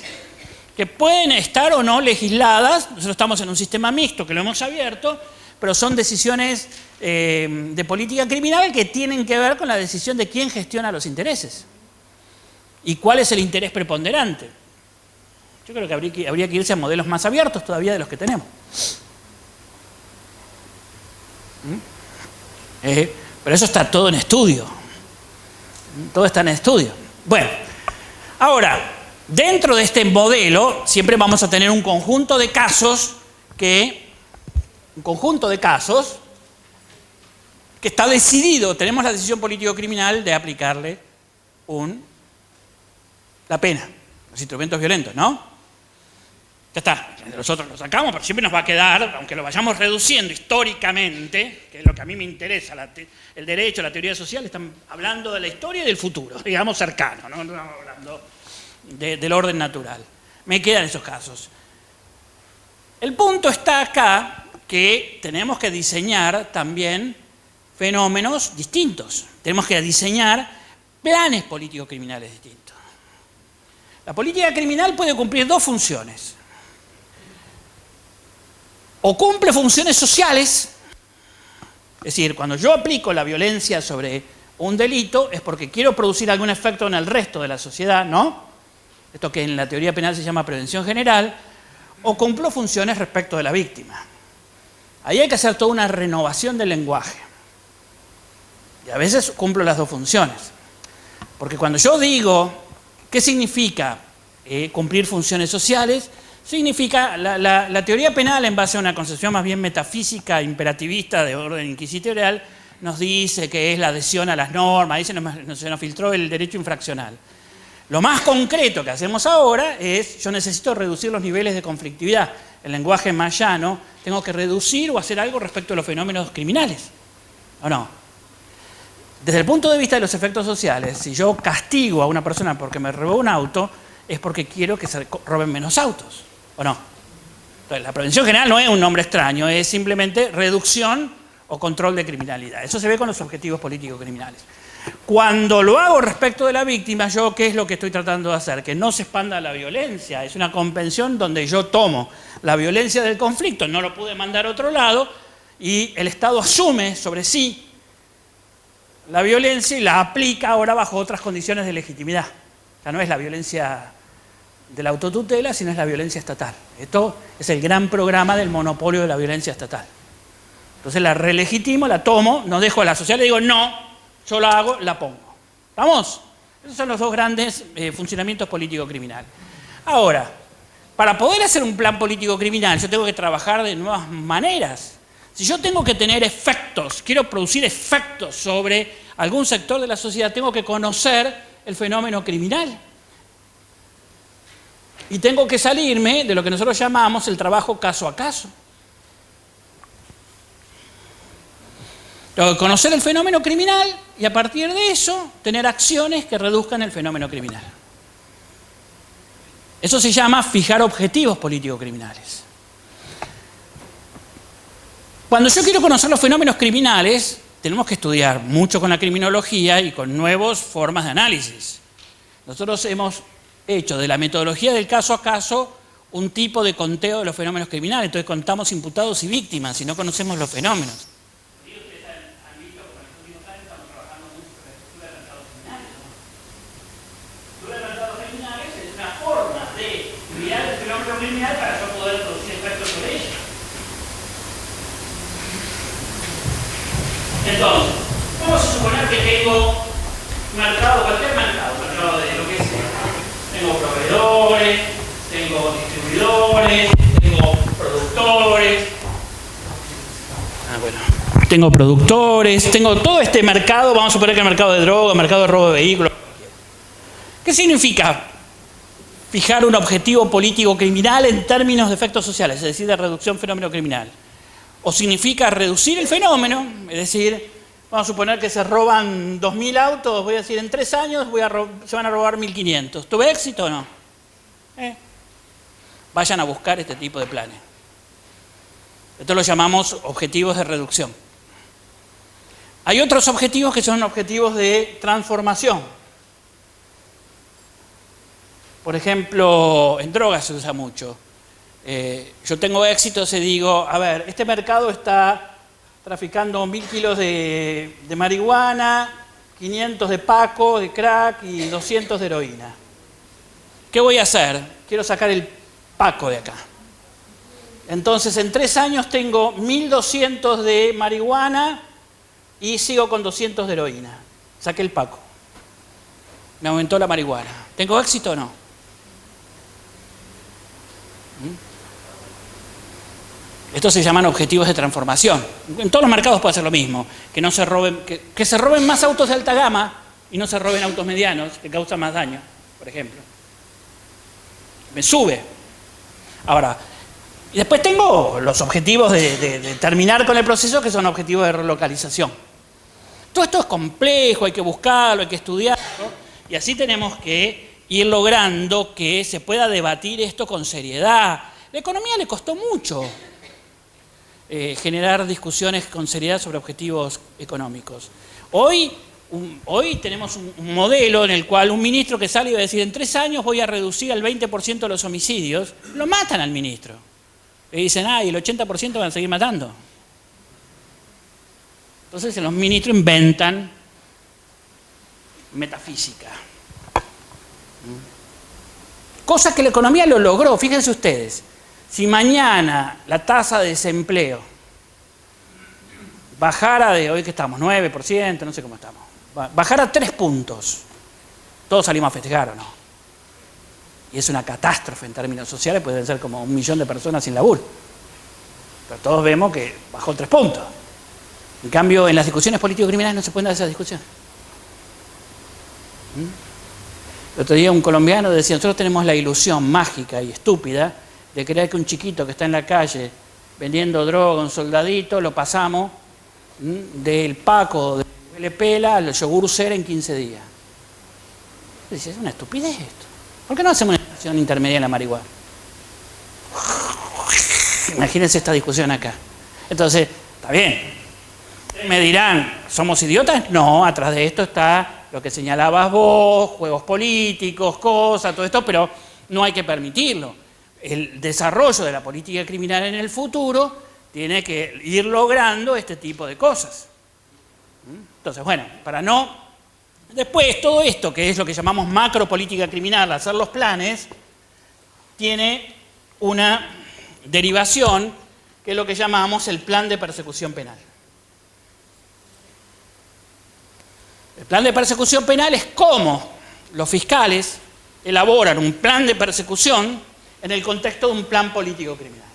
que pueden estar o no legisladas. Nosotros estamos en un sistema mixto que lo hemos abierto, pero son decisiones de política criminal que tienen que ver con la decisión de quién gestiona los intereses y cuál es el interés preponderante. Yo creo que habría que irse a modelos más abiertos todavía de los que tenemos. Pero eso está todo en estudio. Todo está en estudio. Bueno, ahora, dentro de este modelo siempre vamos a tener un conjunto de casos que está decidido, tenemos la decisión político-criminal de aplicarle la pena, los instrumentos violentos, ¿no? Ya está, nosotros lo sacamos, pero siempre nos va a quedar, aunque lo vayamos reduciendo históricamente, que es lo que a mí me interesa, el derecho, la teoría social, están hablando de la historia y del futuro, digamos cercano, no estamos hablando del orden natural. Me quedan esos casos. El punto está acá que tenemos que diseñar también fenómenos distintos. Tenemos que diseñar planes político-criminales distintos. La política criminal puede cumplir dos funciones. O cumple funciones sociales, es decir, cuando yo aplico la violencia sobre un delito es porque quiero producir algún efecto en el resto de la sociedad, ¿no? Esto que en la teoría penal se llama prevención general, o cumplo funciones respecto de la víctima. Ahí hay que hacer toda una renovación del lenguaje. Y a veces cumplo las dos funciones. Porque cuando yo digo, ¿qué significa cumplir funciones sociales? Significa, la teoría penal, en base a una concepción más bien metafísica, imperativista, de orden inquisitorial, nos dice que es la adhesión a las normas, se nos filtró el derecho infraccional. Lo más concreto que hacemos ahora es, yo necesito reducir los niveles de conflictividad. El lenguaje más llano, tengo que reducir o hacer algo respecto a los fenómenos criminales. ¿O no? Desde el punto de vista de los efectos sociales, si yo castigo a una persona porque me robó un auto, es porque quiero que se roben menos autos. ¿O no? Entonces, la prevención general no es un nombre extraño, es simplemente reducción o control de criminalidad. Eso se ve con los objetivos políticos criminales. Cuando lo hago respecto de la víctima, yo, ¿qué es lo que estoy tratando de hacer? Que no se expanda la violencia. Es una convención donde yo tomo la violencia del conflicto, no lo pude mandar a otro lado, y el Estado asume sobre sí la violencia y la aplica ahora bajo otras condiciones de legitimidad. Ya no es la violencia de la autotutela, sino es la violencia estatal. Esto es el gran programa del monopolio de la violencia estatal. Entonces la relegitimo, la tomo, no dejo a la sociedad, le digo no, yo la hago, la pongo. ¿Vamos? Esos son los dos grandes funcionamientos político-criminales. Ahora, para poder hacer un plan político-criminal, yo tengo que trabajar de nuevas maneras. Si yo tengo que tener efectos, quiero producir efectos sobre algún sector de la sociedad, tengo que conocer el fenómeno criminal. Y tengo que salirme de lo que nosotros llamamos el trabajo caso a caso. Tengo que conocer el fenómeno criminal y a partir de eso tener acciones que reduzcan el fenómeno criminal. Eso se llama fijar objetivos político-criminales. Cuando yo quiero conocer los fenómenos criminales, tenemos que estudiar mucho con la criminología y con nuevas formas de análisis. Nosotros hemos hecho de la metodología del caso a caso un tipo de conteo de los fenómenos criminales. Entonces contamos imputados y víctimas y no conocemos los fenómenos. Para yo poder producir efectos sobre ello. Entonces, vamos a suponer que tengo mercado, cualquier mercado de lo que sea. Tengo proveedores, tengo distribuidores, tengo productores. Tengo productores, tengo todo este mercado, vamos a suponer que el mercado de droga, mercado de robo de vehículos. ¿Qué significa fijar un objetivo político criminal en términos de efectos sociales, es decir, de reducción del fenómeno criminal? O significa reducir el fenómeno, es decir, vamos a suponer que se roban 2.000 autos, voy a decir, en 3 años se van a robar 1.500. ¿Tuve éxito o no? Vayan a buscar este tipo de planes. Esto lo llamamos objetivos de reducción. Hay otros objetivos que son objetivos de transformación. Por ejemplo, en drogas se usa mucho. Yo tengo éxito si digo, a ver, este mercado está traficando 1.000 kilos de marihuana, 500 de paco, de crack y 200 de heroína. ¿Qué voy a hacer? Quiero sacar el paco de acá. Entonces, en 3 años tengo 1.200 de marihuana y sigo con 200 de heroína. Saqué el paco. Me aumentó la marihuana. ¿Tengo éxito o no? Estos se llaman objetivos de transformación. En todos los mercados puede ser lo mismo. Que no se roben, que se roben más autos de alta gama y no se roben autos medianos que causan más daño, por ejemplo. Me sube. Ahora, y después tengo los objetivos de terminar con el proceso, que son objetivos de relocalización. Todo esto es complejo, hay que buscarlo, hay que estudiarlo, y así tenemos que ir logrando que se pueda debatir esto con seriedad. La economía le costó mucho generar discusiones con seriedad sobre objetivos económicos. Hoy tenemos un modelo en el cual un ministro que sale y va a decir, en 3 años voy a reducir al 20% los homicidios, lo matan al ministro. Le dicen, y el 80% van a seguir matando. Entonces los ministros inventan metafísica. Cosa que la economía lo logró, fíjense ustedes. Si mañana la tasa de desempleo bajara de, hoy que estamos, 9%, no sé cómo estamos, bajara 3 puntos, todos salimos a festejar, ¿o no? Y es una catástrofe en términos sociales, pueden ser como 1 millón de personas sin laburo. Pero todos vemos que bajó 3 puntos. En cambio, en las discusiones político-criminales no se pueden dar esa discusión. El otro día un colombiano decía, nosotros tenemos la ilusión mágica y estúpida de creer que un chiquito que está en la calle vendiendo droga, un soldadito, lo pasamos del Paco, del Velepela al yogur Cera en 15 días. Dice, es una estupidez esto. ¿Por qué no hacemos una estación intermedia en la marihuana? Imagínense esta discusión acá. Entonces, está bien. Me dirán, ¿somos idiotas? No, atrás de esto está lo que señalabas vos, juegos políticos, cosas, todo esto, pero no hay que permitirlo. El desarrollo de la política criminal en el futuro tiene que ir logrando este tipo de cosas. Entonces, bueno, para no... Después, todo esto, que es lo que llamamos macropolítica criminal, hacer los planes, tiene una derivación que es lo que llamamos el plan de persecución penal. El plan de persecución penal es cómo los fiscales elaboran un plan de persecución en el contexto de un plan político criminal.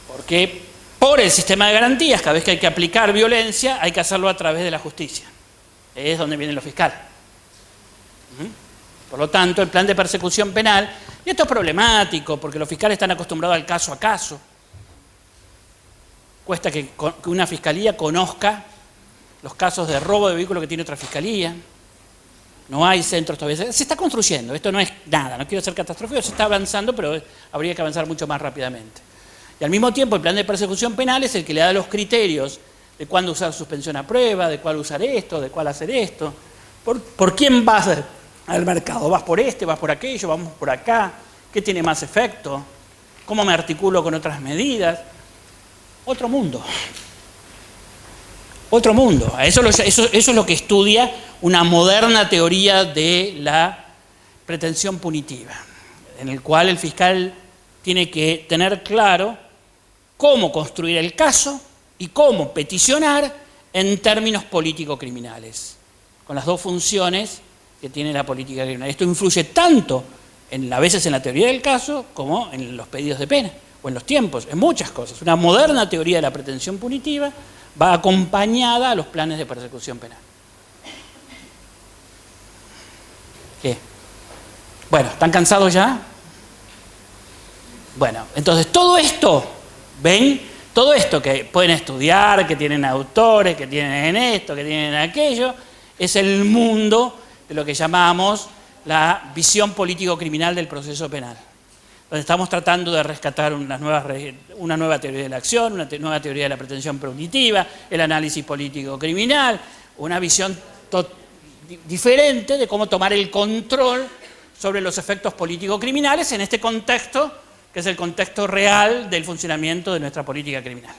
Porque por el sistema de garantías, cada vez que hay que aplicar violencia, hay que hacerlo a través de la justicia. Es donde vienen los fiscales. Por lo tanto, el plan de persecución penal, y esto es problemático, porque los fiscales están acostumbrados al caso a caso. Cuesta que una fiscalía conozca los casos de robo de vehículo que tiene otra fiscalía. No hay centros todavía. Se está construyendo, esto no es nada, no quiero ser catastrófico, se está avanzando, pero habría que avanzar mucho más rápidamente. Y al mismo tiempo el plan de persecución penal es el que le da los criterios de cuándo usar suspensión a prueba, de cuál usar esto, de cuál hacer esto. ¿Por quién vas al mercado? ¿Vas por este, vas por aquello, vamos por acá? ¿Qué tiene más efecto? ¿Cómo me articulo con otras medidas? Otro mundo. Otro mundo. Eso es lo que estudia una moderna teoría de la pretensión punitiva, en el cual el fiscal tiene que tener claro cómo construir el caso y cómo peticionar en términos político-criminales, con las dos funciones que tiene la política criminal. Esto influye tanto a veces en la teoría del caso como en los pedidos de pena o en los tiempos, en muchas cosas. Una moderna teoría de la pretensión punitiva va acompañada a los planes de persecución penal. ¿Qué? Bueno, ¿están cansados ya? Bueno, entonces todo esto, ¿ven? Todo esto que pueden estudiar, que tienen autores, que tienen esto, que tienen aquello, es el mundo de lo que llamamos la visión político-criminal del proceso penal, donde estamos tratando de rescatar una nueva teoría de la acción, una nueva teoría de la pretensión punitiva, el análisis político-criminal, una visión diferente de cómo tomar el control sobre los efectos político-criminales en este contexto, que es el contexto real del funcionamiento de nuestra política criminal.